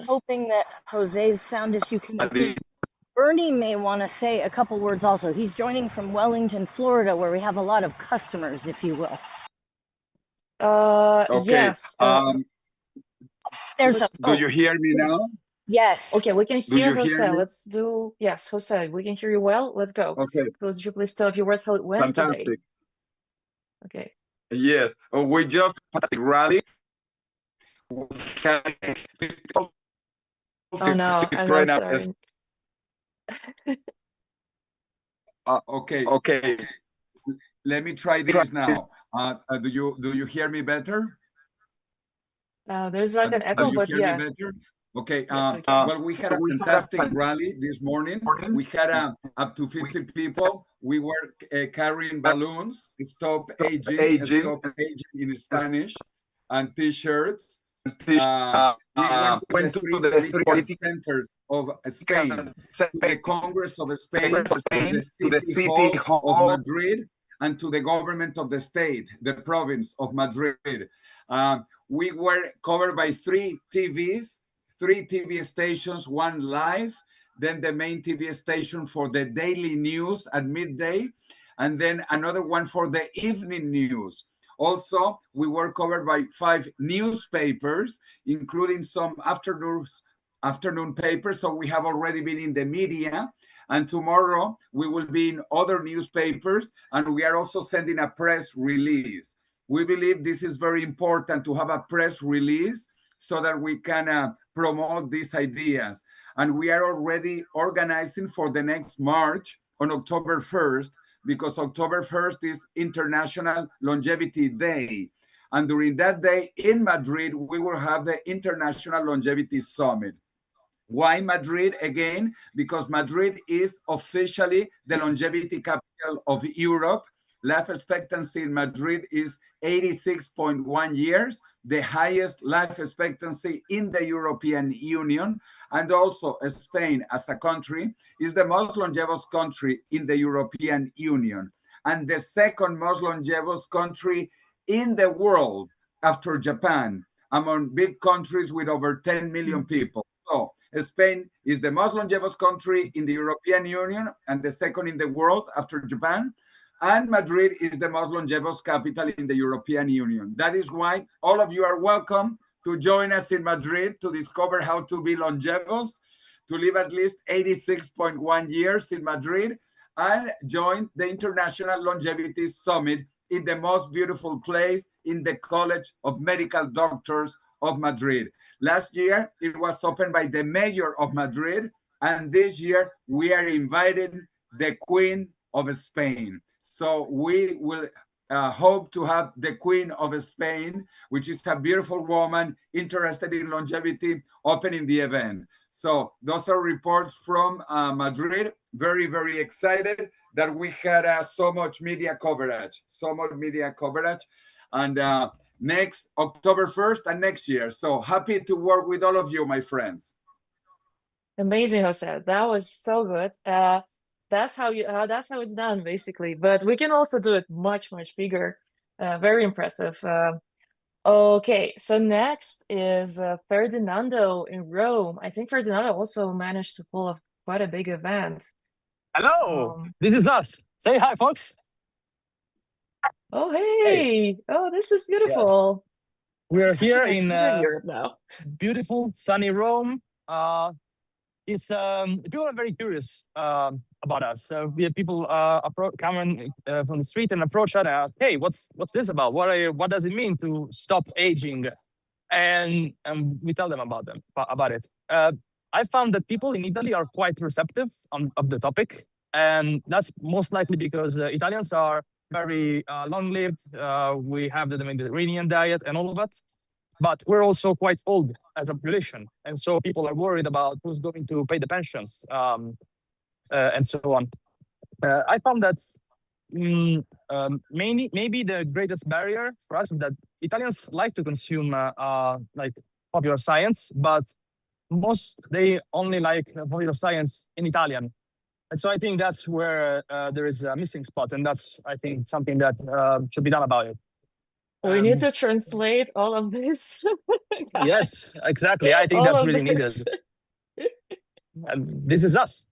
hoping that Jose's sound issue can improve. Bernie may want to say a couple words also. He's joining from Wellington, Florida, where we have a lot of customers, if you will. Okay. Yes. Do you hear me now? Yes. Okay, we can Do hear you hear Jose. me? Let's do, yes, Jose, we can hear you well. Let's go. Okay, Could you please tell viewers how it went today? fantastic. Okay. Yes, we just had a rally. We had 50 people, Oh no, 50 I'm right now. sorry. Okay, okay. Let me try this now. Do you hear me better? There's like an Do echo, you but hear me yeah, better? Okay. yes, we can. Well, we had a fantastic rally this morning. We had up to 50 people. We were carrying balloons, stop aging in Spanish, and T-shirts. We went to the three political centers of Spain, to the Congress of Spain, to the City Hall of Madrid, and to the government of the state, the province of Madrid. We were covered by three TV stations, one live, then the main TV station for the daily news at midday, and then another one for the evening news. Also, we were covered by 5 newspapers, including some afternoon papers. So we have already been in the media, and tomorrow we will be in other newspapers, and we are also sending a press release. We believe this is very important to have a press release so that we can promote these ideas. And we are already organizing for the next March on October 1st, because October 1st is International Longevity Day. And during that day in Madrid, we will have the International Longevity Summit. Why Madrid again? Because Madrid is officially the longevity capital of Europe. Life expectancy in Madrid is 86.1 years, the highest life expectancy in the European Union. And also Spain as a country is the most longevous country in the European Union, and the second most longevous country in the world after Japan, among big countries with over 10 million people. So Spain is the most longevous country in the European Union and the second in the world after Japan. And Madrid is the most longevous capital in the European Union. That is why all of you are welcome to join us in Madrid to discover how to be longevous, to live at least 86.1 years in Madrid, and join the International Longevity Summit in the most beautiful place in the College of Medical Doctors of Madrid. Last year, it was opened by the mayor of Madrid, and this year we are inviting the Queen of Spain. So we will hope to have the Queen of Spain, which is a beautiful woman interested in longevity, opening the event. So those are reports from Madrid. Very, very excited that we had so much media coverage, and next October 1st and next year. So happy to work with all of you, my friends. Amazing, Jose. That was so good. That's how it's done, basically. But we can also do it much, much bigger. Very impressive. Okay, so next is Ferdinando in Rome. I think Ferdinando also managed to pull off quite a big event. Hello, this is us. Say hi, folks. Oh, hey. Oh, this is beautiful. We are Such a here nice in weather in Europe now. beautiful, sunny Rome. It's people are very curious about us. So we have people coming from the street and approach us and ask, "Hey, what's this about? What does it mean to stop aging?" And we tell them about it. I found that people in Italy are quite receptive of the topic, and that's most likely because Italians are very long-lived. We have the Mediterranean diet and all of that. But we're also quite old as a population. And so people are worried about who's going to pay the pensions and so on. I found that maybe the greatest barrier for us is that Italians like to consume like popular science, but they only like popular science in Italian. And so I think that's where there is a missing spot. And that's, I think, something that should be done about it. We need to translate all of this. Yes, exactly. I think All that's of really this. needed. And this is us.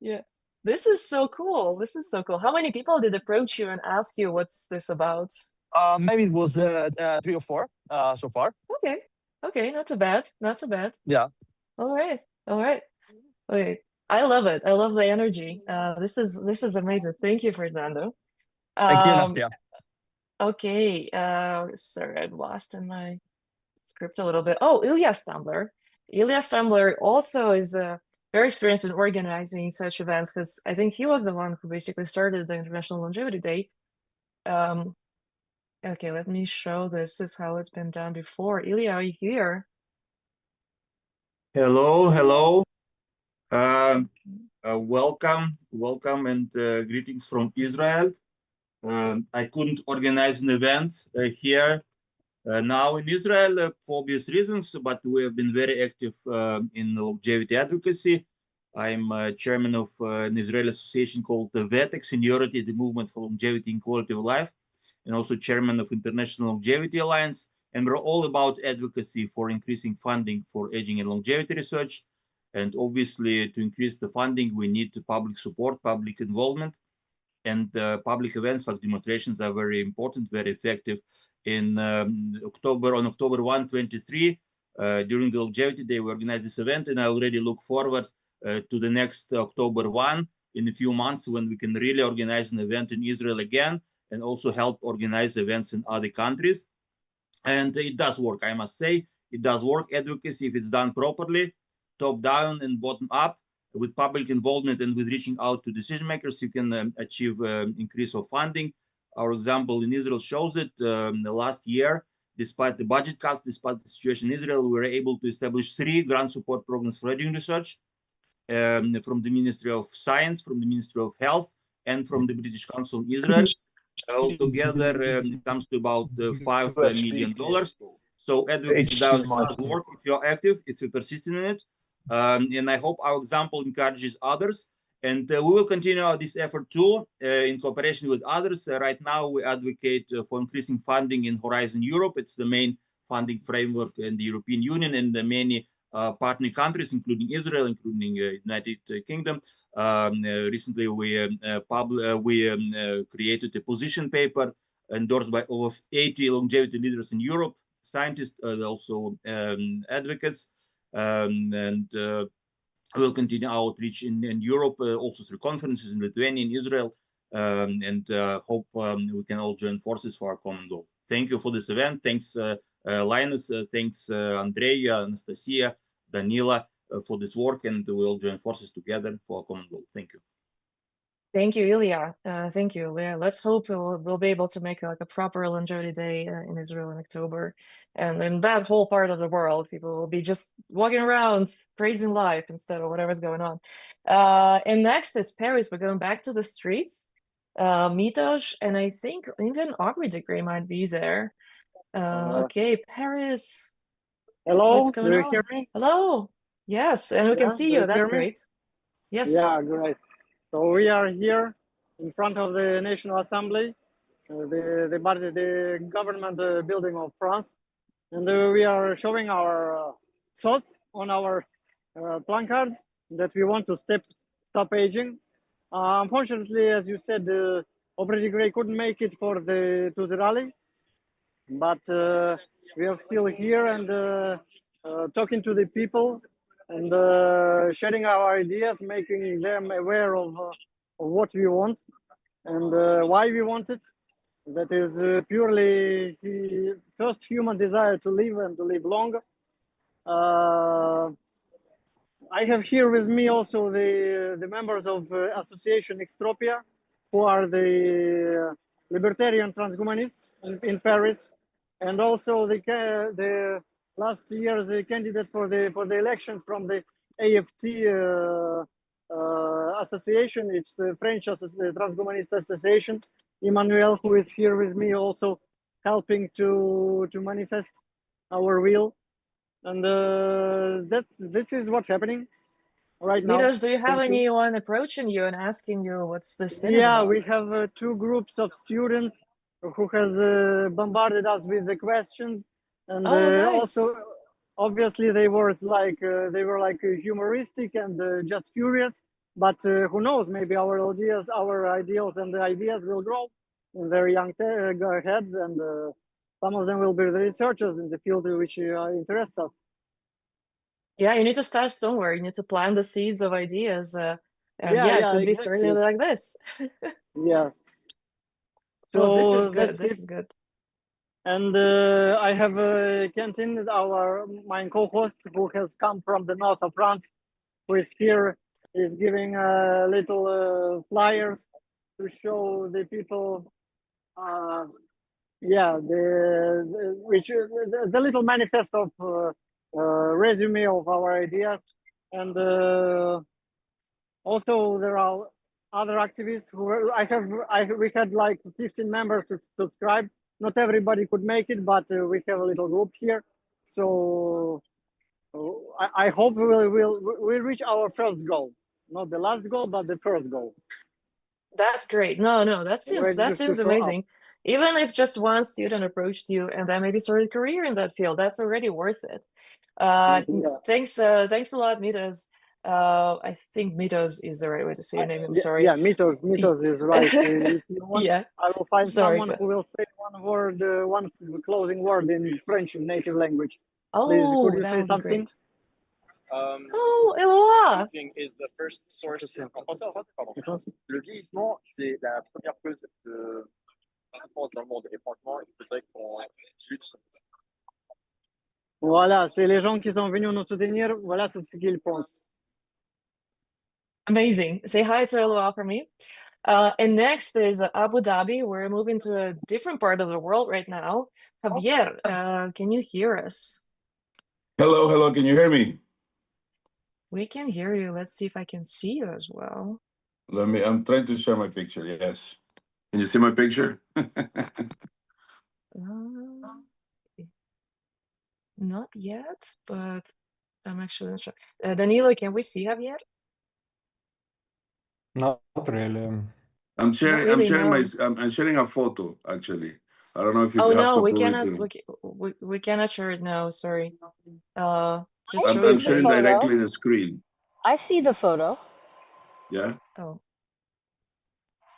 Yeah, this is so cool. This is so cool. How many people did approach you and ask you what's this about? Maybe it was 3 or 4 so far. Okay, not too bad. Not too bad. Yeah. All right. All right. Okay. I love it. I love the energy. This is amazing. Thank you, Fernando. Thank you, Um, Nastya. okay. Sorry, I've lost in my script a little bit. Oh, Ilia Stambler. Ilia Stambler also is very experienced in organizing such events because I think he was the one who basically started the International Longevity Day. Okay, let me show this is how it's been done before. Ilia, are you here? Hello, hello. Welcome, and greetings from Israel. I couldn't organize an event here now in Israel for obvious reasons, but we have been very active in longevity advocacy. I'm chairman of an Israeli association called the VETEC, Seniority, the Movement for Longevity and Quality of Life, and also chairman of International Longevity Alliance. And we're all about advocacy for increasing funding for aging and longevity research. And obviously, to increase the funding, we need public support, public involvement, and public events like demonstrations are very important, very effective. In October 1, 23, during the Longevity Day, we organized this event, and I already look forward to the next October 1 in a few months when we can really organize an event in Israel again and also help organize events in other countries. And it does work, I must say. It does work. Advocacy, if it's done properly, top down and bottom up, with public involvement and with reaching out to decision makers, you can achieve increase of funding. Our example in Israel shows it. Last year, despite the budget cuts, despite the situation in Israel, we were able to establish 3 grant support programs for aging research from the Ministry of Science, from the Ministry of Health, and from the British Council in Israel. Altogether, it comes to about $5 million. So advocacy does work if you're active, if you're persistent in it. And I hope our example encourages others. And we will continue this effort too in cooperation with others. Right now, we advocate for increasing funding in Horizon Europe. It's the main funding framework in the European Union and the many partner countries, including Israel, including United Kingdom. Recently, we created a position paper endorsed by over 80 longevity leaders in Europe, scientists, also advocates, and we'll continue our outreach in Europe, also through conferences in Lithuania, in Israel, and hope we can all join forces for our common goal. Thank you for this event. Thanks, Linus. Thanks, Andrea, Anastasiia, Danila, for this work, and we'll join forces together for a common goal. Thank you. Thank you, Ilia. Thank you. Yeah, let's hope we'll be able to make like a proper longevity day in Israel in October. And in that whole part of the world, people will be just walking around praising life instead of whatever's going on. And next is Paris. We're going back to the streets. Mitos, and I think even Aubrey de Grey might be there. Okay, Paris. Hello, What's going do you on? hear me? Hello. Yes, and we can Yeah, see do you. you That's hear me? great. Yes. Yeah, great. So we are here in front of the National Assembly, the government building of France, and we are showing our thoughts on our placard that we want to stop aging. Unfortunately, as you said, Aubrey de Grey couldn't make it to the rally, but we are still here and talking to the people and sharing our ideas, making them aware of what we want and why we want it. That is purely the first human desire to live and to live longer. I have here with me also the members of Association Extropia, who are the libertarian transhumanists in Paris, and also the last year's candidate for the elections from the AFT association. It's the French Transhumanist Association. Emmanuel, who is here with me, also helping to manifest our will. And this is what's happening right now. Mitos, do you have Thank you. anyone approaching you and asking you what's this thing Yeah, about? we have 2 groups of students who has bombarded us with the questions, and Oh, nice. also obviously they were like humoristic and just curious. But who knows? Maybe our ideals and the ideas will grow in their young heads, and some of them will be the researchers in the field which interests us. Yeah, you need to start somewhere. You need to plant the seeds of ideas. And Yeah, yeah, it yeah, could be exactly. certainly like this. Yeah. Well, this is So good. that's This it. is good. And I have Quentin, my co-host, who has come from the north of France, who is here, is giving little flyers to show the people, yeah, the little manifest of resume of our ideas, and also there are other activists who we had like 15 members to subscribe. Not everybody could make it, but we have a little group here. So I hope we'll reach our first goal, not the last goal, but the first goal. That's great. No, that Ready to seems show up. amazing. Even if just one student approached you and then maybe started a career in that field, that's already worth it. Yeah. Thanks a lot, Mitos. I think Mitos is the right way to say your name. I'm sorry. Yeah, Mitos is right. If you want, Yeah. I will find Sorry, someone but who will say one word, one closing word in French, in native language. Please, oh, could you that say would be something? great. Oh, Eloa! Is the first source. En français, en fait, pardon. Le vieillissement, c'est la première cause de souffrance dans le monde. Et franchement, il faudrait qu'on lutte. Voilà, c'est les gens qui sont venus nous soutenir. Voilà ce qu'ils pensent. Amazing. Say hi to Eloa for me. And next is Abu Dhabi. We're moving to a different part of the world right now. Javier, can you hear us? Hello, can you hear me? We can hear you. Let's see if I can see you as well. I'm trying to share my picture, yes. Can you see my picture? Not yet, but I'm actually not sure. Danilo, can we see Javier? Not really. I'm sharing really, I'm sharing a photo actually. I don't know if you Oh have no, to we approve cannot. it. We cannot share it now. Sorry. Just I show see your the sharing face. directly the screen. I see the photo. Yeah. Oh.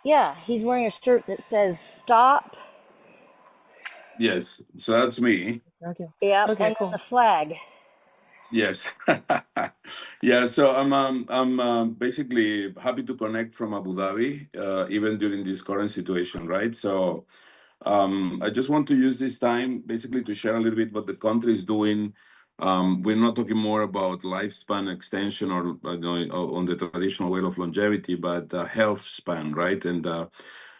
Yeah, he's wearing a shirt that says "Stop." Yes. So that's me. Okay. Yep, Okay, and cool. then the flag. Yes. Yeah. So I'm basically happy to connect from Abu Dhabi, even during this current situation, right? So I just want to use this time basically to share a little bit what the country is doing. We're not talking more about lifespan extension or on the traditional way of longevity, but health span, right? And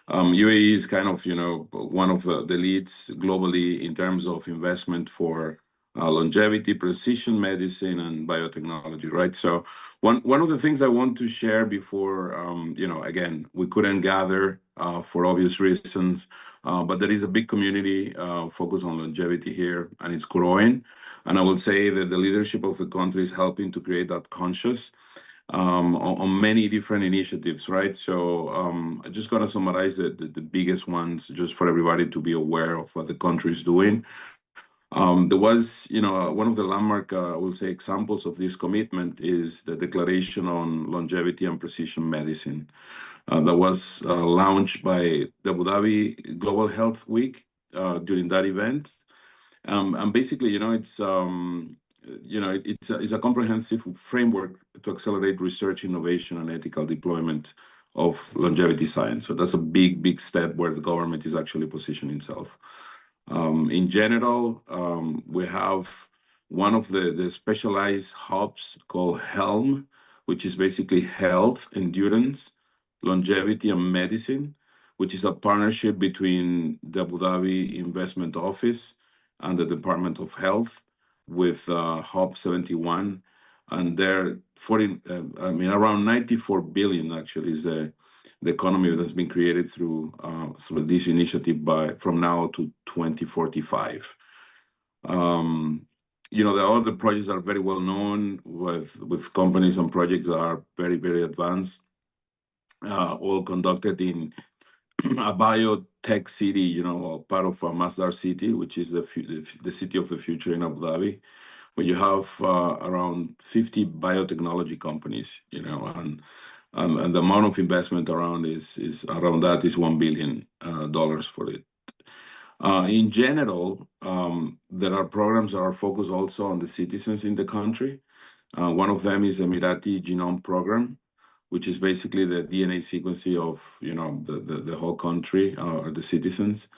UAE is kind of, one of the leads globally in terms of investment for longevity, precision medicine, and biotechnology, right? So one of the things I want to share before, again, we couldn't gather for obvious reasons, but there is a big community focused on longevity here, and it's growing. And I will say that the leadership of the country is helping to create that conscious on many different initiatives, right? So I'm just going to summarize the biggest ones just for everybody to be aware of what the country is doing. There was, one of the landmark, I will say, examples of this commitment is the Declaration on Longevity and Precision Medicine that was launched by the Abu Dhabi Global Health Week during that event. And basically, it's a comprehensive framework to accelerate research, innovation, and ethical deployment of longevity science. So that's a big step where the government is actually positioning itself. In general, we have one of the specialized hubs called HELM, which is basically health, endurance, longevity, and medicine, which is a partnership between the Abu Dhabi Investment Office and the Department of Health with Hub 71. And they're around 94 billion actually is the economy that's been created through this initiative from now to 2045. The other projects are very well known with companies and projects that are very advanced, all conducted in a biotech city, part of Masdar City, which is the city of the future in Abu Dhabi, where you have around 50 biotechnology companies, and the amount of investment around is around that is $1 billion for it. In general, there are programs that are focused also on the citizens in the country. One of them is Emirati Genome Program, which is basically the DNA sequencing of the whole country or the citizens.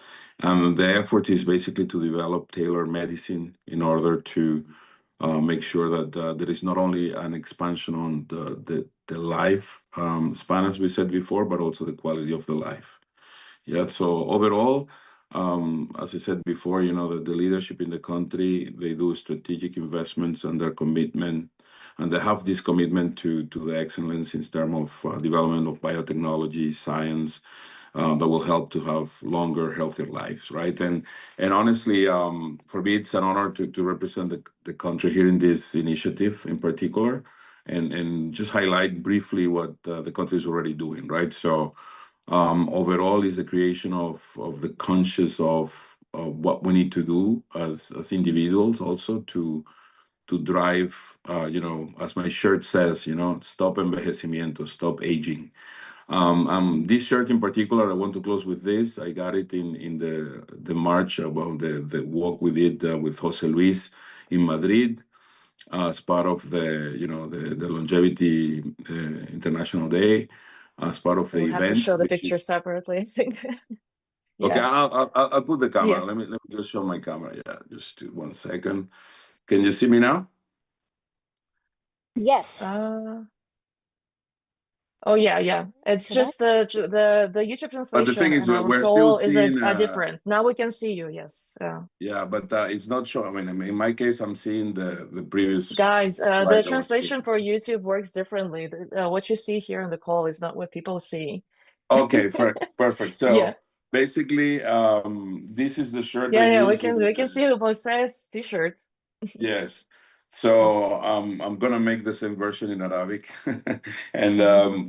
The effort is basically to develop tailored medicine in order to make sure that there is not only an expansion on the life span, as we said before, but also the quality of the life. Yeah. So overall, as I said before, the leadership in the country, they do strategic investments and their commitment, and they have this commitment to the excellence in terms of development of biotechnology, science, that will help to have longer, healthier lives, right? And honestly, for me, it's an honor to represent the country here in this initiative in particular, and just highlight briefly what the country is already doing, right? So overall is the creation of the conscious of what we need to do as individuals also to drive, as my shirt says, stop envejecimiento, stop aging. This shirt in particular, I want to close with this. I got it in the march about the walk we did with Jose Luis in Madrid as part of the Longevity International Day, as part of the We'll have to event, show the which picture is separately, I think. okay. Yeah. I'll put the camera. Yeah. Let me just show my camera. Yeah, just 1 second. Can you see me now? Yes. Oh yeah. It's Did I? just the YouTube But the thing translation is, and our we're still call is seeing. different. Now we can see you. Yes. Yeah, but it's not showing. I mean, in my case, I'm seeing the previous Guys, the slide I was translation speaking. for YouTube works differently. What you see here in the call is not what people see. Okay, perfect. Yeah. So basically, this is the shirt I Yeah. We use. can see Jose's t-shirt. Yes. So I'm gonna make the same version in Arabic, and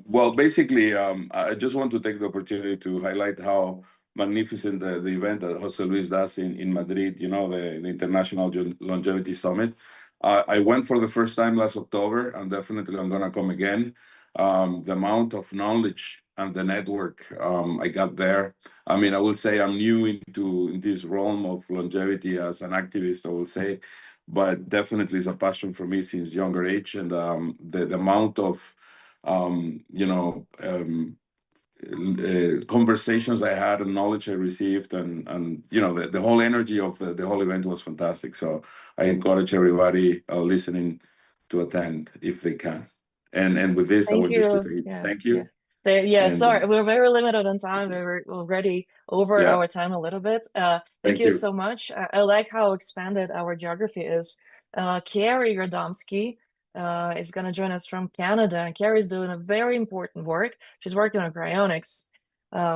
well, basically, I just want to take the opportunity to highlight how magnificent the event that Jose Luis does in Madrid. The International Longevity Summit. I went for the first time last October, and definitely I'm gonna come again. The amount of knowledge and the network I got there. I mean, I will say I'm new in this realm of longevity as an activist, I will say, but definitely it's a passion for me since younger age. And the amount of, conversations I had and knowledge I received, and the whole energy of the whole event was fantastic. So I encourage everybody listening to attend if they can. And with this, I Thank want just to you. say Yeah. thank you. Yeah, And sorry, we're very limited on time. We're already over yeah, our time a little bit. Thank thank you you. so much. I like how expanded our geography is. Carrie Radomsky is going to join us from Canada. And Carrie is doing a very important work. She's working on cryonics,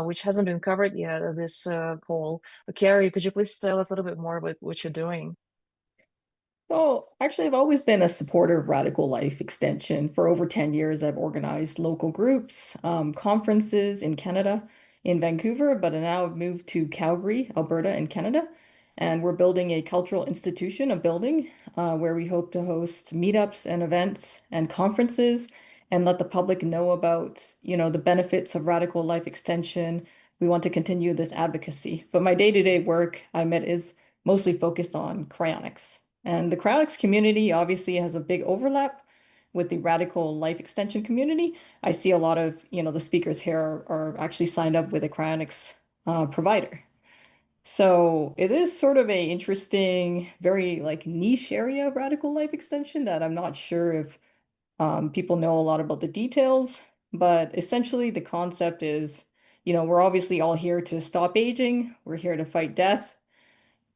which hasn't been covered yet of this call. But Carrie, could you please tell us a little bit more about what you're doing? So actually, I've always been a supporter of radical life extension. For over 10 years, I've organized local groups, conferences in Canada, in Vancouver, but now I've moved to Calgary, Alberta, in Canada. And we're building a cultural institution, a building, where we hope to host meetups and events and conferences and let the public know about, the benefits of radical life extension. We want to continue this advocacy. But my day-to-day work, I admit, is mostly focused on cryonics. And the cryonics community obviously has a big overlap with the radical life extension community. I see a lot of, the speakers here are actually signed up with a cryonics provider. So it is sort of a interesting, very like niche area of radical life extension that I'm not sure if people know a lot about the details. But essentially the concept is, we're obviously all here to stop aging. We're here to fight death.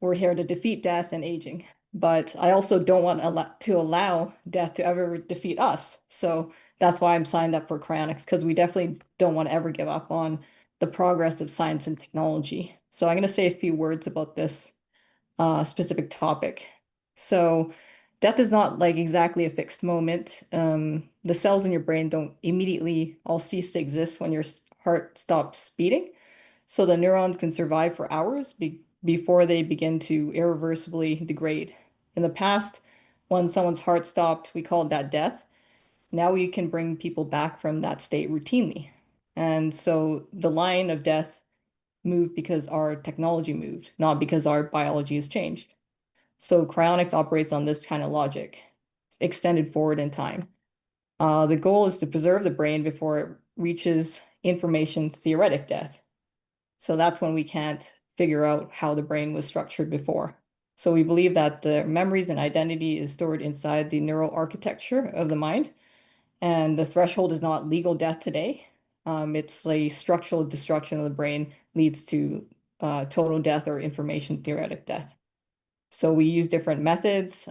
We're here to defeat death and aging. But I also don't want to allow death to ever defeat us. So that's why I'm signed up for cryonics, because we definitely don't want to ever give up on the progress of science and technology. So I'm going to say a few words about this specific topic. So death is not like exactly a fixed moment. The cells in your brain don't immediately all cease to exist when your heart stops beating. So the neurons can survive for hours before they begin to irreversibly degrade. In the past, when someone's heart stopped, we called that death. Now we can bring people back from that state routinely. And so the line of death moved because our technology moved, not because our biology has changed. So cryonics operates on this kind of logic. extended forward in time. The goal is to preserve the brain before it reaches information theoretic death. So that's when we can't figure out how the brain was structured before. So we believe that the memories and identity is stored inside the neural architecture of the mind. And the threshold is not legal death today. It's a structural destruction of the brain leads to total death or information theoretic death. So we use different methods,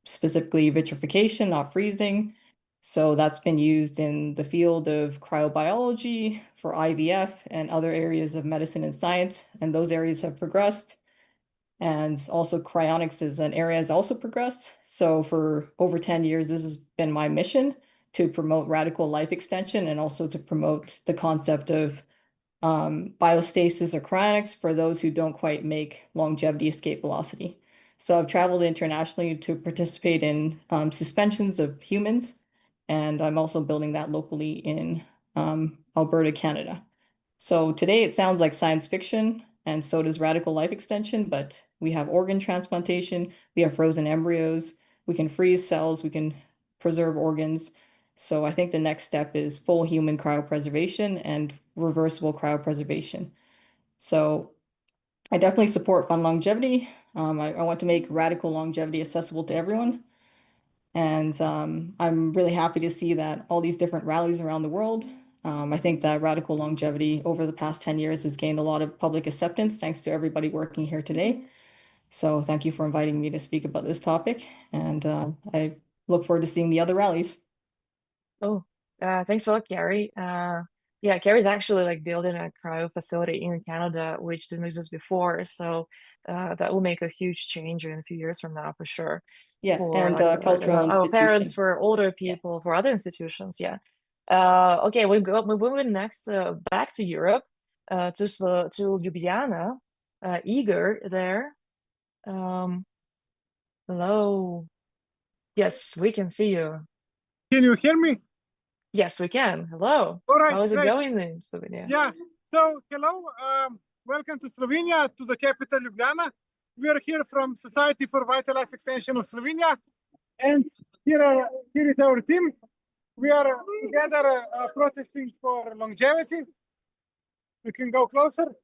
specifically vitrification, not freezing. So that's been used in the field of cryobiology for IVF and other areas of medicine and science, and those areas have progressed. And also cryonics is an area has also progressed. So for over 10 years, this has been my mission to promote radical life extension and also to promote the concept of biostasis or cryonics for those who don't quite make longevity escape velocity. So I've traveled internationally to participate in suspensions of humans, and I'm also building that locally in Alberta, Canada. So today it sounds like science fiction, and so does radical life extension, but we have organ transplantation, we have frozen embryos, we can freeze cells, we can preserve organs. So I think the next step is full human cryopreservation and reversible cryopreservation. So I definitely support fun longevity. I want to make radical longevity accessible to everyone. And I'm really happy to see that all these different rallies around the world. I think that radical longevity over the past 10 years has gained a lot of public acceptance thanks to everybody working here today. So thank you for inviting me to speak about this topic. And I look forward to seeing the other rallies. Oh, thanks a lot, Carrie. Yeah, Carrie's actually like building a cryo facility in Canada, which didn't exist before. So that will make a huge change in a few years from now, for sure. Yeah, For and like cultural our parents, institution. for older people, for other institutions. Yeah. Okay, we're moving next back to Europe, to Ljubljana. Igor there. Hello. Yes, we can see you. Can you hear me? Yes, we can. Hello. All right, How is it great. going in Slovenia? Yeah. So hello, welcome to Slovenia, to the capital Ljubljana. We are here from Society for Vital Life Extension of Slovenia, and here is our team. We are together protesting for longevity. We can go closer.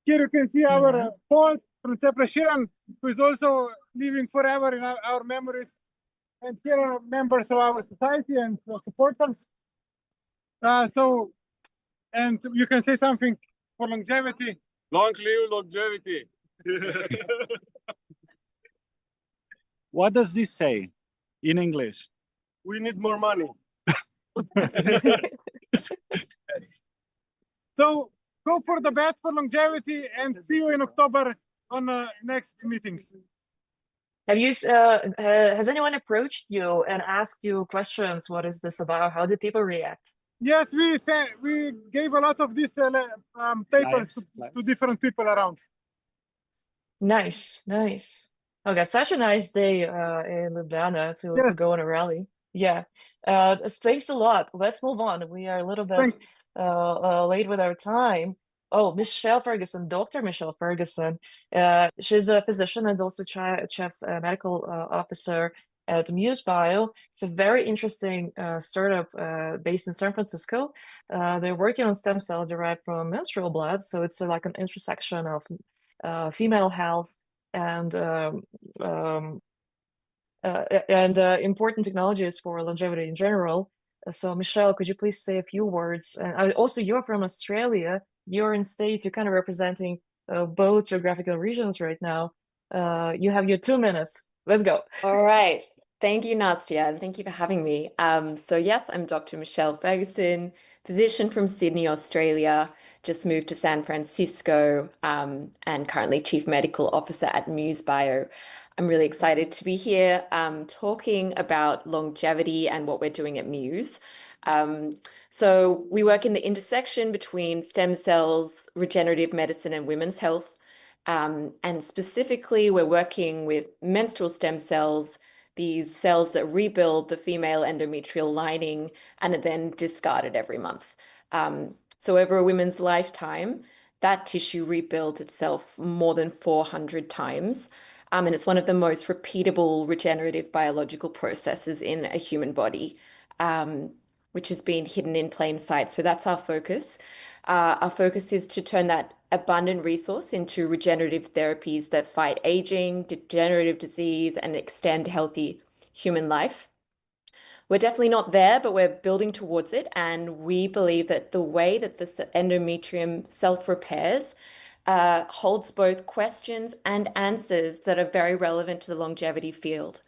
Here you can see our Paul from Tepreshiran, who is also living forever in our memories. And here are members of our society and supporters. And you can say something for longevity. Long live longevity. What does this say in English? We need more money. Yes. So go for the best for longevity and see you in October on the next meeting. Have you, has anyone approached you and asked you questions? What is this about? How did people react? Yes, we gave a lot of these papers to different people around. Nice, nice. Oh, that's such a nice day in Ljubljana to go on a rally. Yeah. Thanks a lot. Let's move on. We are a little bit late with our time. Oh, Michele Ferguson, Dr. Michele Ferguson. She's a physician and also chief medical officer at Muse Bio. It's a very interesting startup based in San Francisco. They're working on stem cells derived from menstrual blood. So it's like an intersection of female health and important technologies for longevity in general. So Michele, could you please say a few words? And also, you're from Australia. You're in States. You're kind of representing both geographical regions right now. You have your 2 minutes. Let's go. All right. Thank you, Nastya, and thank you for having me. So yes, I'm Dr. Michele Ferguson, physician from Sydney, Australia, just moved to San Francisco, and currently Chief Medical Officer at Muse Bio. I'm really excited to be here talking about longevity and what we're doing at Muse. So we work in the intersection between stem cells, regenerative medicine, and women's health. And specifically, we're working with menstrual stem cells, these cells that rebuild the female endometrial lining and are then discarded every month. So over a woman's lifetime, that tissue rebuilds itself more than 400 times. And it's one of the most repeatable regenerative biological processes in a human body, which has been hidden in plain sight. So that's our focus. Our focus is to turn that abundant resource into regenerative therapies that fight aging, degenerative disease, and extend healthy human life. We're definitely not there, but we're building towards it. And we believe that the way that the endometrium self-repairs holds both questions and answers that are very relevant to the longevity field.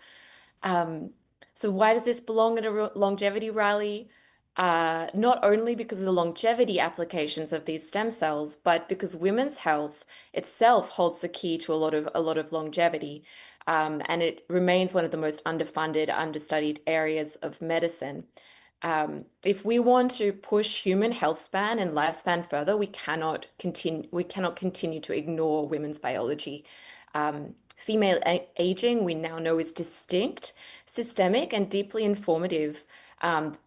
So why does this belong at a longevity rally? Not only because of the longevity applications of these stem cells, but because women's health itself holds the key to a lot of longevity. And it remains one of the most underfunded, understudied areas of medicine. If we want to push human health span and lifespan further, we cannot continue to ignore women's biology. Female aging, we now know, is distinct, systemic, and deeply informative.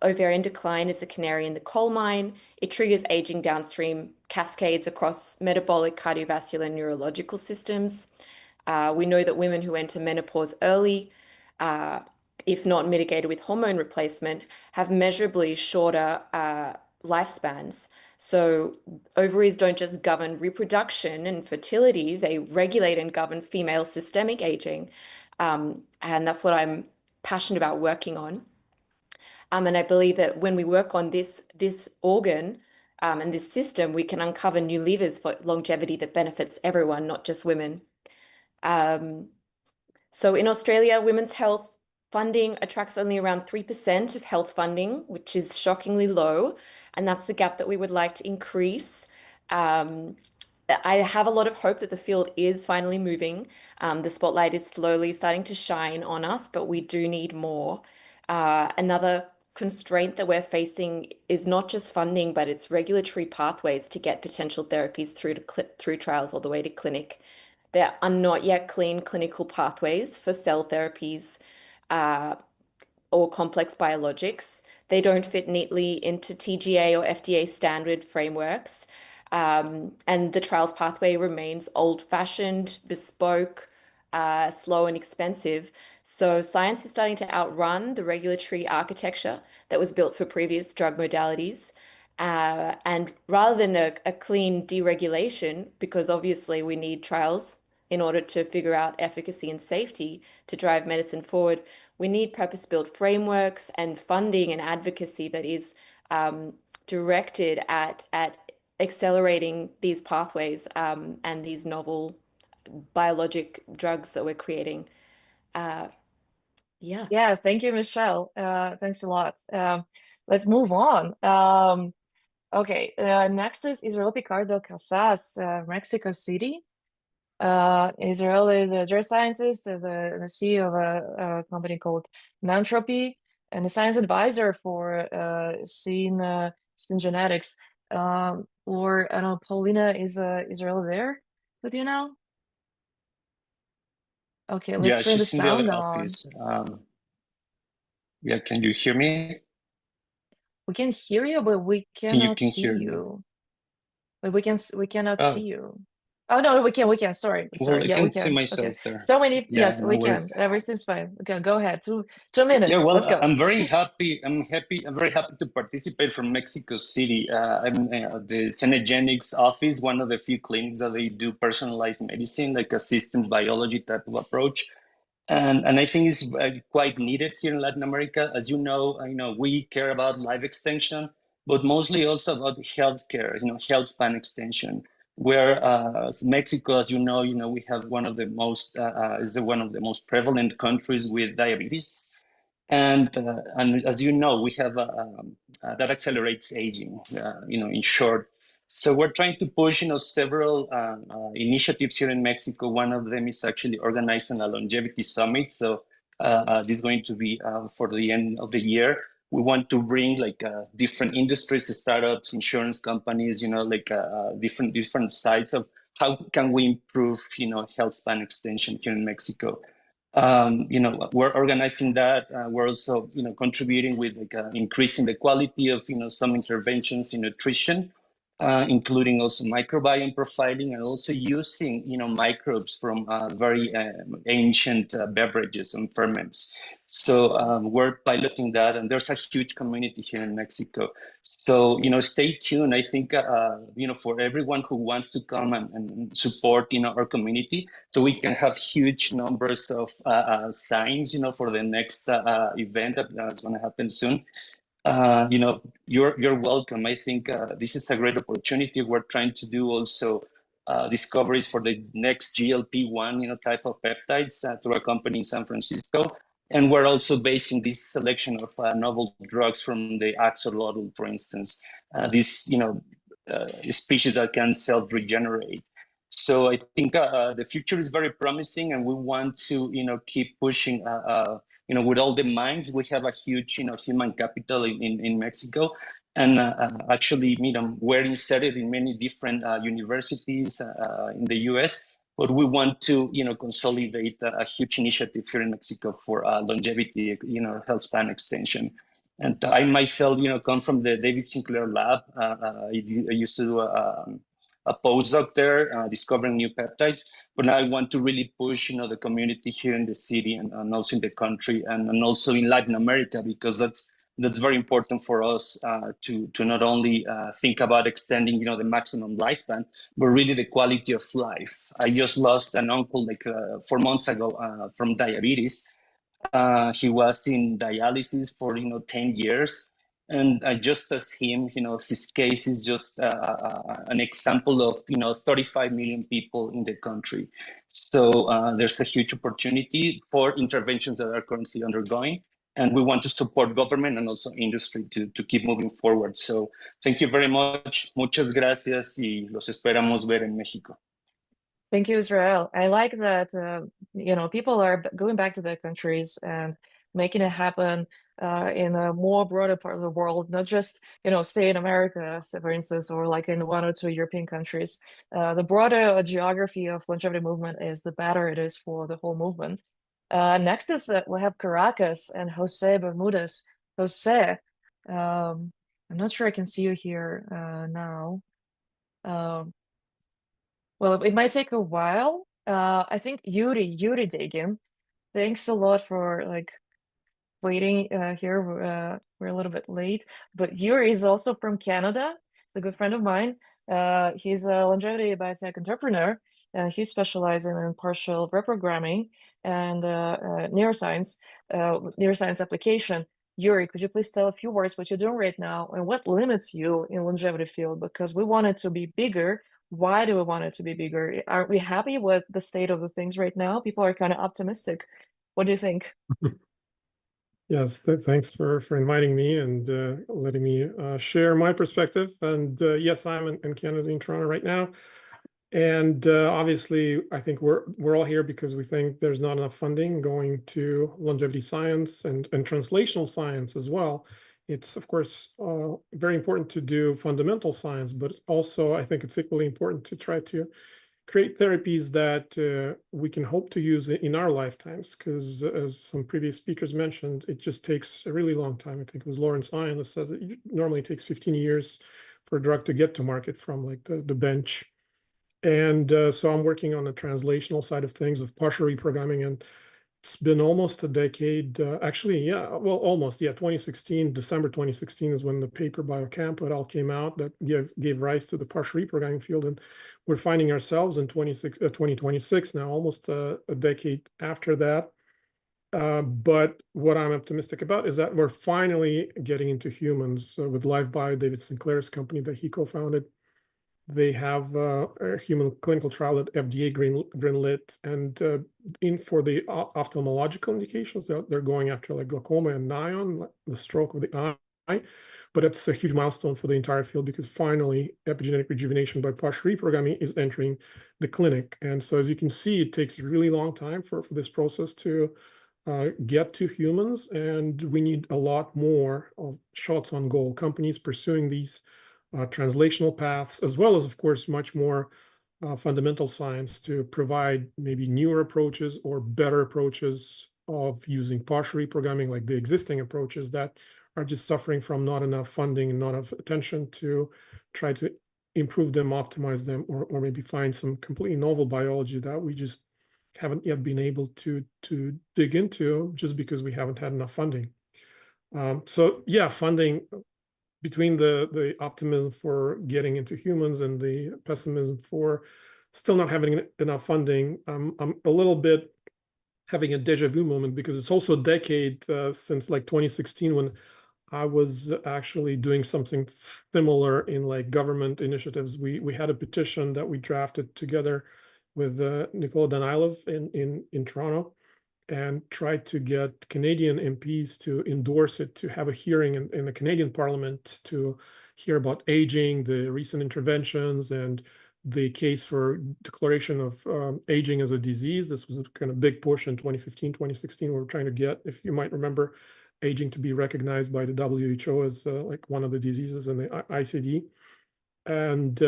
Ovarian decline is the canary in the coal mine. It triggers aging downstream cascades across metabolic, cardiovascular, and neurological systems. We know that women who enter menopause early, if not mitigated with hormone replacement, have measurably shorter lifespans. So ovaries don't just govern reproduction and fertility, they regulate and govern female systemic aging. And that's what I'm passionate about working on. And I believe that when we work on this organ and this system, we can uncover new levers for longevity that benefits everyone, not just women. So in Australia, women's health funding attracts only around 3% of health funding, which is shockingly low. And that's the gap that we would like to increase. I have a lot of hope that the field is finally moving. The spotlight is slowly starting to shine on us, but we do need more. Another constraint that we're facing is not just funding, but it's regulatory pathways to get potential therapies through trials all the way to clinic. There are not yet clean clinical pathways for cell therapies or complex biologics. They don't fit neatly into TGA or FDA standard frameworks. And the trials pathway remains old-fashioned, bespoke, slow and expensive. So science is starting to outrun the regulatory architecture that was built for previous drug modalities. And rather than a clean deregulation, because obviously we need trials in order to figure out efficacy and safety to drive medicine forward, we need purpose-built frameworks and funding and advocacy that is directed at accelerating these pathways and these novel biologic drugs that we're creating. Yeah, thank you, Michele. Thanks a lot. Let's move on. Okay, next is Israel Picardo Casas, Mexico City. Israel is a geoscientist, is the CEO of a company called Mantropy, and a science advisor for Genetics. Or I don't know, Paulina, is Israel there with you now? Okay, let's turn the she's in the other sound on. office. Yeah, can you hear me? We can hear you, but we I think you cannot can see hear me. you. But we cannot Oh, see you. Oh no, we can. Sorry. well, I Yeah, we can see can. Okay. myself there. So many. Yeah, Yes, no we can. worries. Everything's fine. Okay, go ahead. Two Yeah, minutes. well, Let's go. I'm very happy. I'm very happy to participate from Mexico City. I'm the Epigenetic office, one of the few clinics that they do personalized medicine, like a systems biology type of approach. And I think it's quite needed here in Latin America. As you know, we care about life extension, but mostly also about healthcare, health span extension. Where Mexico, as you know, we have one of the most one of the most prevalent countries with diabetes, and as you know, we have that accelerates aging. In short. So we're trying to push, several initiatives here in Mexico. One of them is actually organizing a longevity summit. So this is going to be for the end of the year. We want to bring different industries, startups, insurance companies, different sides of how can we improve, health span extension here in Mexico. We're organizing that. We're also, contributing with increasing the quality of, some interventions in nutrition. including also microbiome profiling and also using, microbes from very ancient beverages and ferments. So we're piloting that, and there's a huge community here in Mexico. So, stay tuned. I think, for everyone who wants to come and support, our community, so we can have huge numbers of signs, for the next event that's going to happen soon. You're welcome. I think this is a great opportunity. We're trying to do also discoveries for the next GLP-1, type of peptides through a company in San Francisco. And we're also basing this selection of novel drugs from the axolotl, for instance, this, species that can self-regenerate. So I think the future is very promising, and we want to, keep pushing. With all the mines, we have a huge, human capital in Mexico, and actually, we're inserted in many different universities in the U.S. But we want to, consolidate a huge initiative here in Mexico for longevity, health span extension. And I myself, come from the David Sinclair lab. I used to do a postdoc there, discovering new peptides. But now I want to really push, the community here in the city and also in the country and also in Latin America, because that's very important for us to not only think about extending, the maximum lifespan, but really the quality of life. I just lost an uncle 4 months ago from diabetes. He was in dialysis for 10 years. And just as him, his case is just an example of 35 million people in the country. So there's a huge opportunity for interventions that are currently undergoing. And we want to support government and also industry to keep moving forward. So thank you very much. Muchas gracias y los esperamos ver en México. Thank you, Israel. I like that, people are going back to their countries and making it happen in a more broader part of the world, not just, stay in America, so for instance, or like in 1 or 2 European countries. The broader geography of longevity movement is, the better it is for the whole movement. Next is we have Caracas and Jose Bermudez. Jose, I'm not sure I can see you here now. Well, it might take a while. I think Yuri Deigin, thanks a lot for waiting here. We're a little bit late, but Yuri is also from Canada, a good friend of mine. He's a longevity biotech entrepreneur. He's specializing in partial reprogramming and neuroscience application. Yuri, could you please tell a few words what you're doing right now and what limits you in longevity field? Because we want it to be bigger. Why do we want it to be bigger? Aren't we happy with the state of the things right now? People are kind of optimistic. What do you think? Yes, thanks for inviting me and letting me share my perspective. And yes, I'm in Canada, in Toronto right now. And obviously, I think we're all here because we think there's not enough funding going to longevity science and translational science as well. It's, of course, very important to do fundamental science, but also I think it's equally important to try to create therapies that we can hope to use in our lifetimes, because as some previous speakers mentioned, it just takes a really long time. I think it was Laurance Ion that says it normally takes 15 years for a drug to get to market from the bench. And so I'm working on the translational side of things, of partial reprogramming, and it's been almost a decade. Actually, yeah, well, almost, yeah. 2016, December 2016 is when the paper Biocamp et al. Came out that gave rise to the partial reprogramming field, and we're finding ourselves in 2026 now, almost a decade after that. But what I'm optimistic about is that we're finally getting into humans with LiveBio, David Sinclair's company that he co-founded. They have a human clinical trial at FDA greenlit, and for the ophthalmological indications, they're going after glaucoma and Nion, the stroke of the eye. But it's a huge milestone for the entire field because finally epigenetic rejuvenation by partial reprogramming is entering the clinic. And so as you can see, it takes a really long time for this process to get to humans, and we need a lot more of shots on goal, companies pursuing these translational paths, as well as, of course, much more fundamental science to provide maybe newer approaches or better approaches of using partial reprogramming, like the existing approaches that are just suffering from not enough funding and not enough attention to try to improve them, optimize them, or maybe find some completely novel biology that we just haven't yet been able to dig into just because we haven't had enough funding. So yeah, funding, between the optimism for getting into humans and the pessimism for still not having enough funding, I'm a little bit having a deja vu moment, because it's also a decade since like 2016, when I was actually doing something similar in like government initiatives. We had a petition that we drafted together with Nicola Danilov in Toronto, and tried to get Canadian MPs to endorse it, to have a hearing in the Canadian Parliament to hear about aging, the recent interventions, and the case for declaration of aging as a disease. This was a kind of big push in 2015, 2016. We were trying to get, if you might remember, aging to be recognized by the WHO as like one of the diseases in the ICD. And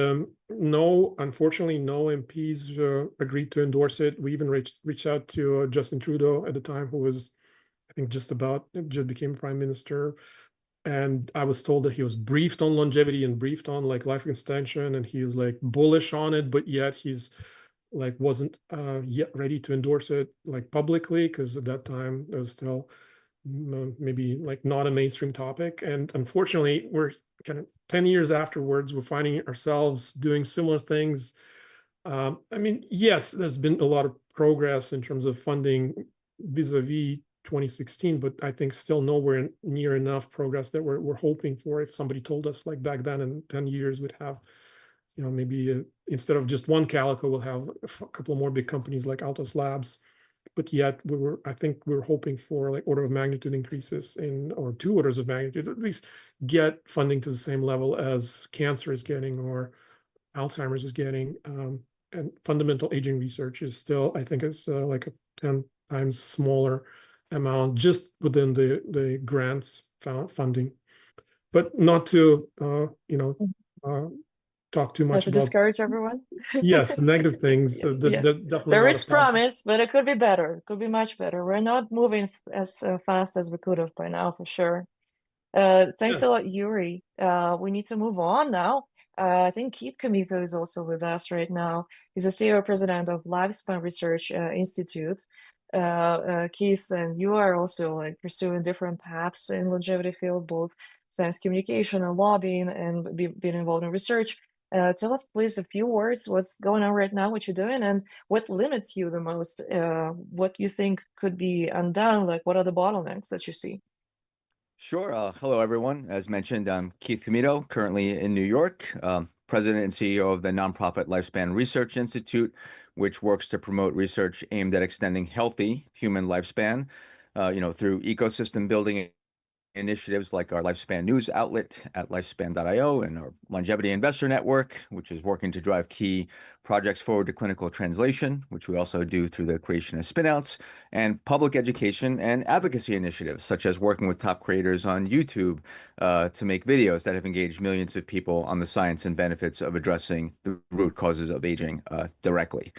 no, unfortunately, no MPs agreed to endorse it. We even reached out to Justin Trudeau at the time, who was, I think, just became prime minister. And I was told that he was briefed on longevity and briefed on like life extension, and he was like bullish on it, but yet he's like wasn't yet ready to endorse it like publicly, because at that time it was still maybe like not a mainstream topic. And unfortunately, we're kind of 10 years afterwards, we're finding ourselves doing similar things. I mean, yes, there's been a lot of progress in terms of funding vis-a-vis 2016, but I think still nowhere near enough progress that we're hoping for. If somebody told us like back then in 10 years we'd have, you know, maybe instead of just one Calico, we'll have a couple more big companies like Altos Labs. But yet I think we were hoping for like order of magnitude increases or 2 orders of magnitude, at least get funding to the same level as cancer is getting or Alzheimer's is getting. And fundamental aging research is still, I think it's like a 10 times smaller amount just within the grants funding. But not to, talk too much To about discourage everyone. yes, the negative things. There's definitely There not is a problem. promise, but it could be better. It could be much better. We're not moving as fast as we could have by now, for sure. Thanks a lot, Yuri. We need to move on now. I think Keith Comito is also with us right now. He's a CEO president of Lifespan Research Institute. Keith, and you are also like pursuing different paths in longevity field, both science communication and lobbying, and being involved in research. Tell us, please, a few words. What's going on right now? What you're doing, and what limits you the most? What you think could be undone? Like, what are the bottlenecks that you see? Sure. Hello, everyone. As mentioned, I'm Keith Comito, currently in New York, president and CEO of the nonprofit Lifespan Research Institute, which works to promote research aimed at extending healthy human lifespan, through ecosystem building initiatives like our Lifespan news outlet at lifespan.io and our Longevity Investor Network, which is working to drive key projects forward to clinical translation, which we also do through the creation of spinouts, and public education and advocacy initiatives, such as working with top creators on YouTube to make videos that have engaged millions of people on the science and benefits of addressing the root causes of aging directly.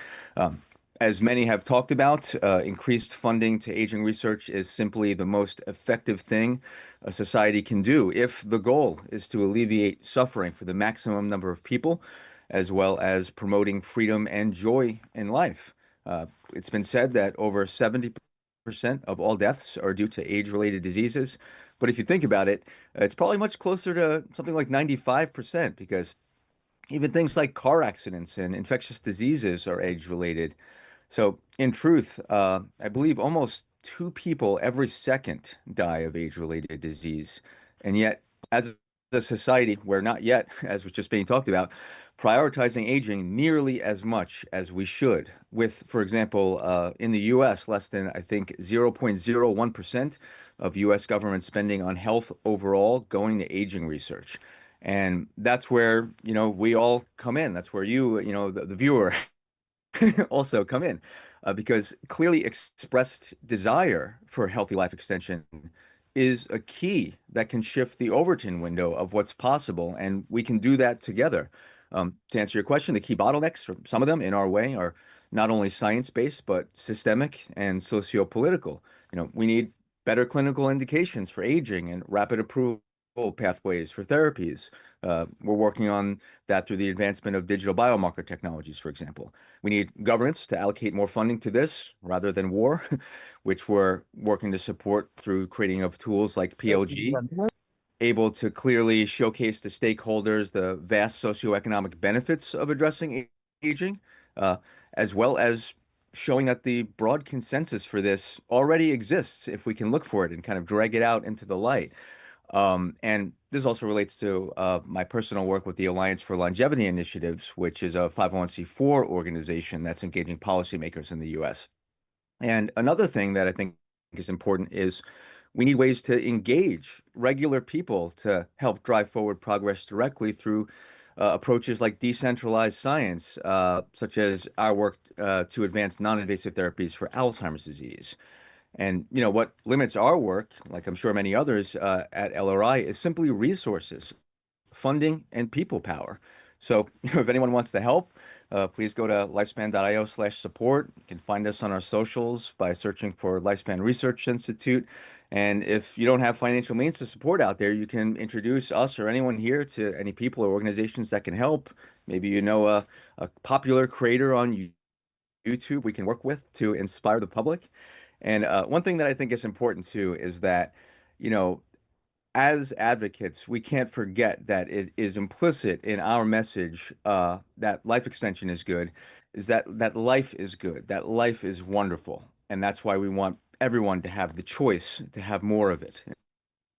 As many have talked about, increased funding to aging research is simply the most effective thing a society can do if the goal is to alleviate suffering for the maximum number of people, as well as promoting freedom and joy in life. It's been said that over 70% of all deaths are due to age-related diseases. But if you think about it, it's probably much closer to something like 95%, because even things like car accidents and infectious diseases are age-related. So in truth, I believe almost 2 people every second die of age-related disease. And yet, as a society, we're not yet, as was just being talked about, prioritizing aging nearly as much as we should. With, for example, in the US, less than, I think, 0.01% of US government spending on health overall going to aging research. And that's where, we all come in. That's where you, the viewer, also come in, because clearly expressed desire for healthy life extension is a key that can shift the Overton window of what's possible, and we can do that together. To answer your question, the key bottlenecks, or some of them in our way, are not only science-based, but systemic and socio-political. We need better clinical indications for aging and rapid approval pathways for therapies. We're working on that through the advancement of digital biomarker technologies, for example. We need governments to allocate more funding to this rather than war, which we're working to support through creating of tools like PLG, able to clearly showcase to stakeholders the vast socioeconomic benefits of addressing aging, as well as showing that the broad consensus for this already exists if we can look for it and kind of drag it out into the light. And this also relates to my personal work with the Alliance for Longevity Initiatives, which is a 501c4 organization that's engaging policymakers in the US. And another thing that I think is important is we need ways to engage regular people to help drive forward progress directly through approaches like decentralized science, such as our work to advance non-invasive therapies for Alzheimer's disease. And what limits our work, like I'm sure many others at LRI, is simply resources, funding, and people power. So if anyone wants to help, please go to lifespan.io/support. You can find us on our socials by searching for Lifespan Research Institute. And if you don't have financial means to support out there, you can introduce us or anyone here to any people or organizations that can help. Maybe a popular creator on YouTube we can work with to inspire the public. And one thing that I think is important too is that, as advocates, we can't forget that it is implicit in our message that life extension is good, is that life is good, that life is wonderful. And that's why we want everyone to have the choice to have more of it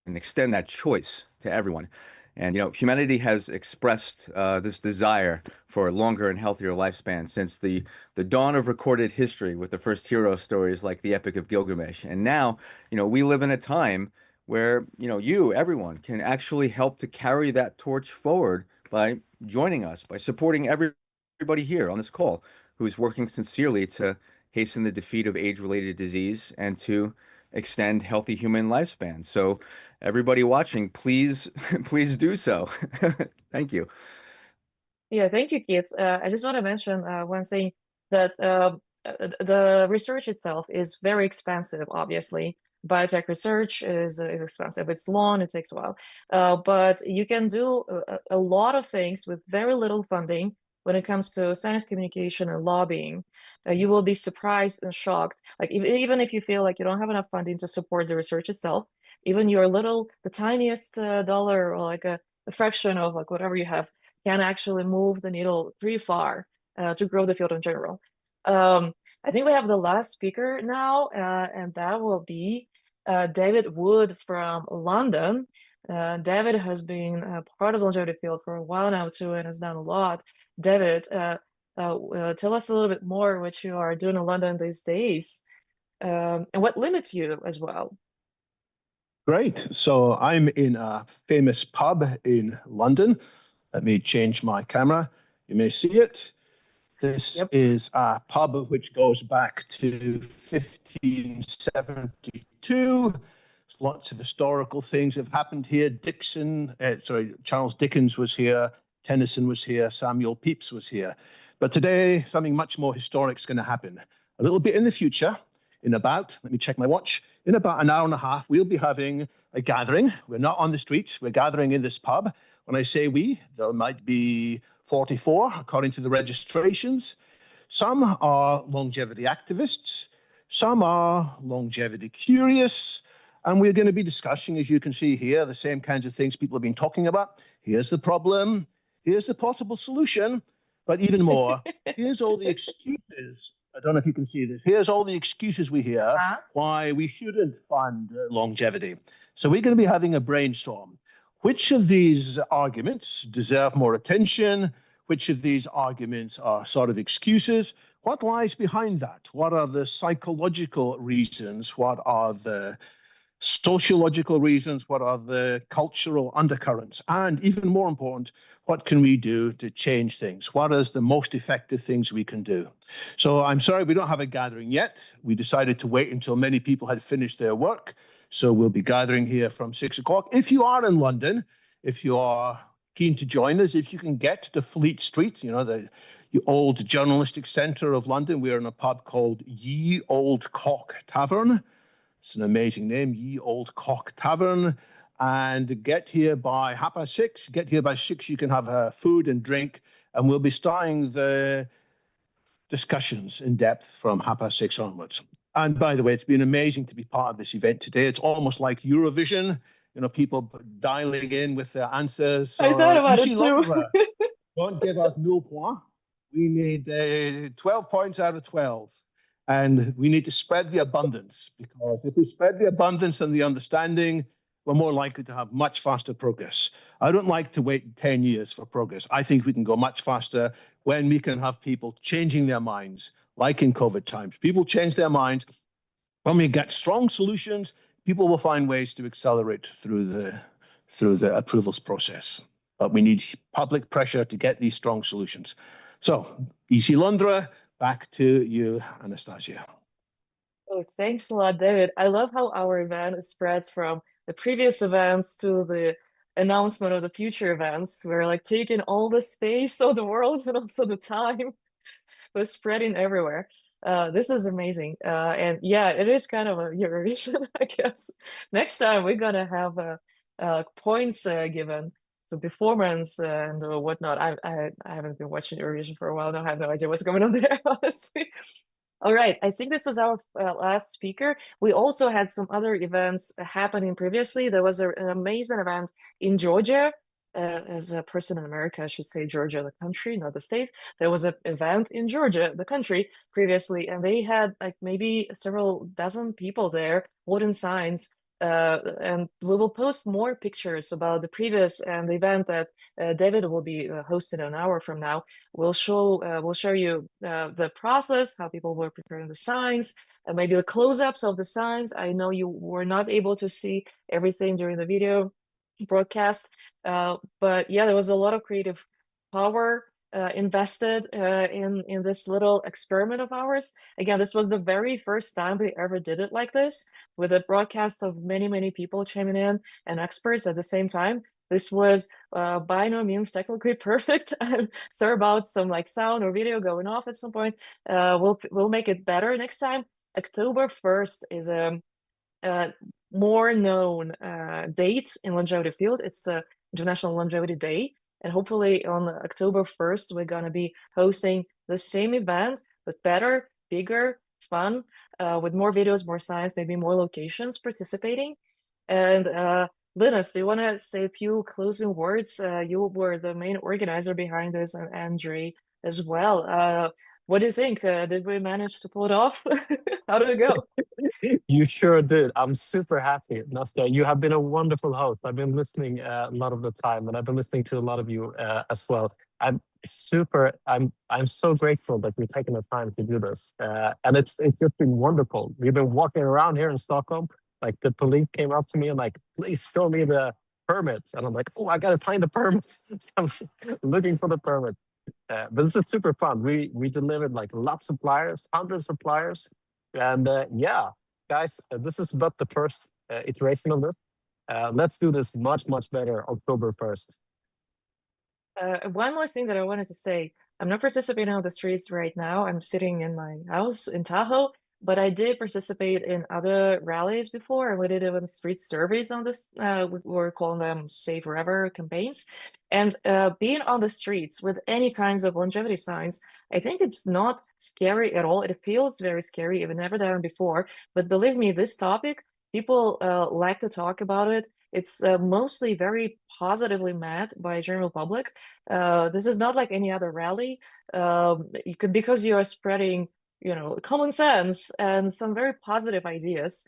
and extend that choice to everyone. And, humanity has expressed this desire for longer and healthier lifespan since the dawn of recorded history with the first hero stories like the Epic of Gilgamesh. And now, we live in a time where, everyone can actually help to carry that torch forward by joining us, by supporting everybody here on this call who is working sincerely to hasten the defeat of age-related disease and to extend healthy human lifespan. So everybody watching, please do so. Thank you. Yeah, thank you, Keith. I just want to mention one thing, that the research itself is very expensive, obviously. Biotech research is expensive. It's long, it takes a while. But you can do a lot of things with very little funding when it comes to science communication and lobbying. You will be surprised and shocked. Like even if you feel like you don't have enough funding to support the research itself, even the tiniest dollar, or like a fraction of like whatever you have, can actually move the needle pretty far to grow the field in general. I think we have the last speaker now, and that will be David Wood from London. David has been part of the longevity field for a while now too, and has done a lot. David, tell us a little bit more what you are doing in London these days, and what limits you as well. Great. So I'm in a famous pub in London. Let me change my camera. You may see it. This is a pub which goes back to 1572. Lots of historical things have happened here. Charles Dickens was here, Tennyson was here, Samuel Pepys was here. But today, something much more historic is going to happen. A little bit in the future, let me check my watch, in about an hour and a half, we'll be having a gathering. We're not on the street, we're gathering in this pub. When I say we, there might be 44, according to the registrations. Some are longevity activists, some are longevity curious, and we're going to be discussing, as you can see here, the same kinds of things people have been talking about. Here's the problem, here's the possible solution, but even more, here's all the excuses. I don't know if you can see this. Here's all the excuses we hear why we shouldn't fund longevity. So we're going to be having a brainstorm. Which of these arguments deserve more attention? Which of these arguments are sort of excuses? What lies behind that? What are the psychological reasons? What are the sociological reasons? What are the cultural undercurrents? And even more important, what can we do to change things? What is the most effective things we can do? So I'm sorry we don't have a gathering yet. We decided to wait until many people had finished their work. So we'll be gathering here from 6 o'clock. If you are in London, if you are keen to join us, if you can get to Fleet Street, the old journalistic centre of London, we're in a pub called Ye Old Cock Tavern. It's an amazing name, Ye Old Cock Tavern. and get here by 6:30. Get here by 6. You can have food and drink, and we'll be starting the discussions in depth from 6:30 onwards. And by the way, it's been amazing to be part of this event today. It's almost like Eurovision, you know, people dialing in with their answers. I thought about it Ici too. Londres, don't give us 0 points. We need 12 points out of 12. And we need to spread the abundance, because if we spread the abundance and the understanding, we're more likely to have much faster progress. I don't like to wait 10 years for progress. I think we can go much faster when we can have people changing their minds, like in COVID times. People change their minds. When we get strong solutions, people will find ways to accelerate through the approvals process. But we need public pressure to get these strong solutions. So, ici Londres, back to you, Anastasiia. Oh, thanks a lot, David. I love how our event spreads from the previous events to the announcement of the future events. We're like taking all the space of the world and also the time. We're spreading everywhere. This is amazing. And yeah, it is kind of a Eurovision, I guess. Next time we're gonna have points given to performance and whatnot. I haven't been watching Eurovision for a while now. I have no idea what's going on there, honestly. All right, I think this was our last speaker. We also had some other events happening previously. There was an amazing event in Georgia. As a person in America, I should say Georgia, the country, not the state. There was an event in Georgia, the country, previously, and they had like maybe several dozen people there holding signs. And we will post more pictures about the previous and the event that David will be hosting an hour from now. We'll show you the process, how people were preparing the signs, and maybe the close-ups of the signs. I know you were not able to see everything during the video broadcast, but yeah, there was a lot of creative power invested in this little experiment of ours. Again, this was the very first time we ever did it like this, with a broadcast of many people chiming in and experts at the same time. This was by no means technically perfect. I'm sorry about some like sound or video going off at some point. We'll make it better next time. October 1st is a more known date in longevity field. It's a International Longevity Day. And hopefully on October 1st, we're going to be hosting the same event, but better, bigger, fun, with more videos, more science, maybe more locations participating. And Linus, do you want to say a few closing words? You were the main organizer behind this, and Andre as well. What do you think? Did we manage to pull it off? How did it go? You sure did. I'm super happy, Nastya. You have been a wonderful host. I've been listening a lot of the time, and I've been listening to a lot of you as well. I'm so grateful that you're taking the time to do this, and it's just been wonderful. We've been walking around here in Stockholm. Like the police came up to me and like, please show me the permits, and I'm like, oh, I gotta find the permits. So I'm looking for the permit. But this is super fun. We delivered like lots of flyers, hundreds of flyers, and yeah, guys, this is but the first iteration of this. Let's do this much better October 1st. One more thing that I wanted to say. I'm not participating on the streets right now. I'm sitting in my house in Tahoe, but I did participate in other rallies before, and we did even street surveys on this. We're calling them Save Forever campaigns. And being on the streets with any kinds of longevity signs, I think it's not scary at all. It feels very scary. I've never done it before, but believe me, this topic, people like to talk about it. It's mostly very positively met by general public. This is not like any other rally. Because you are spreading, common sense and some very positive ideas.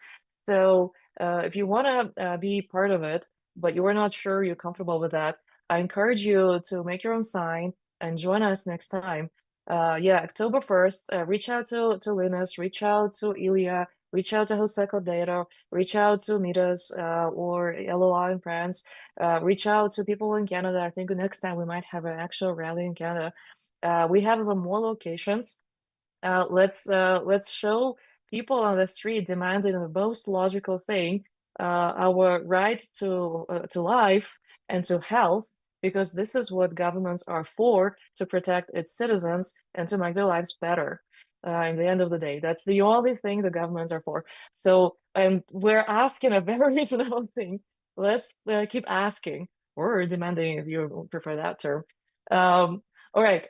So if you want to be part of it, but you are not sure you're comfortable with that, I encourage you to make your own sign and join us next time. Yeah, October 1st, reach out to Linus, reach out to Ilia, reach out to Jose Cordeiro, reach out to Midas or LOI in France, reach out to people in Canada. I think next time we might have an actual rally in Canada. We have even more locations. Let's show people on the street demanding the most logical thing, our right to life and to health, because this is what governments are for, to protect its citizens and to make their lives better. In the end of the day, that's the only thing the governments are for. So, and we're asking a very reasonable thing. let's keep asking or demanding, if you prefer that term. All right,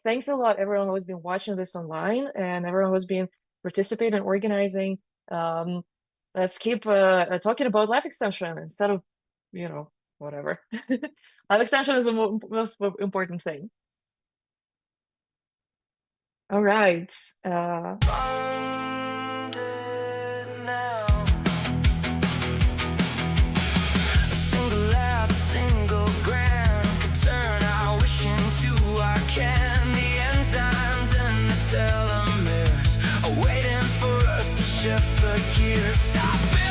thanks a lot, everyone who's been watching this online and everyone who's been participating and organizing. Let's keep talking about life extension instead of, whatever. Life extension is the most important thing. All right. Telomeres are waiting for us to shift the gears. Stop it!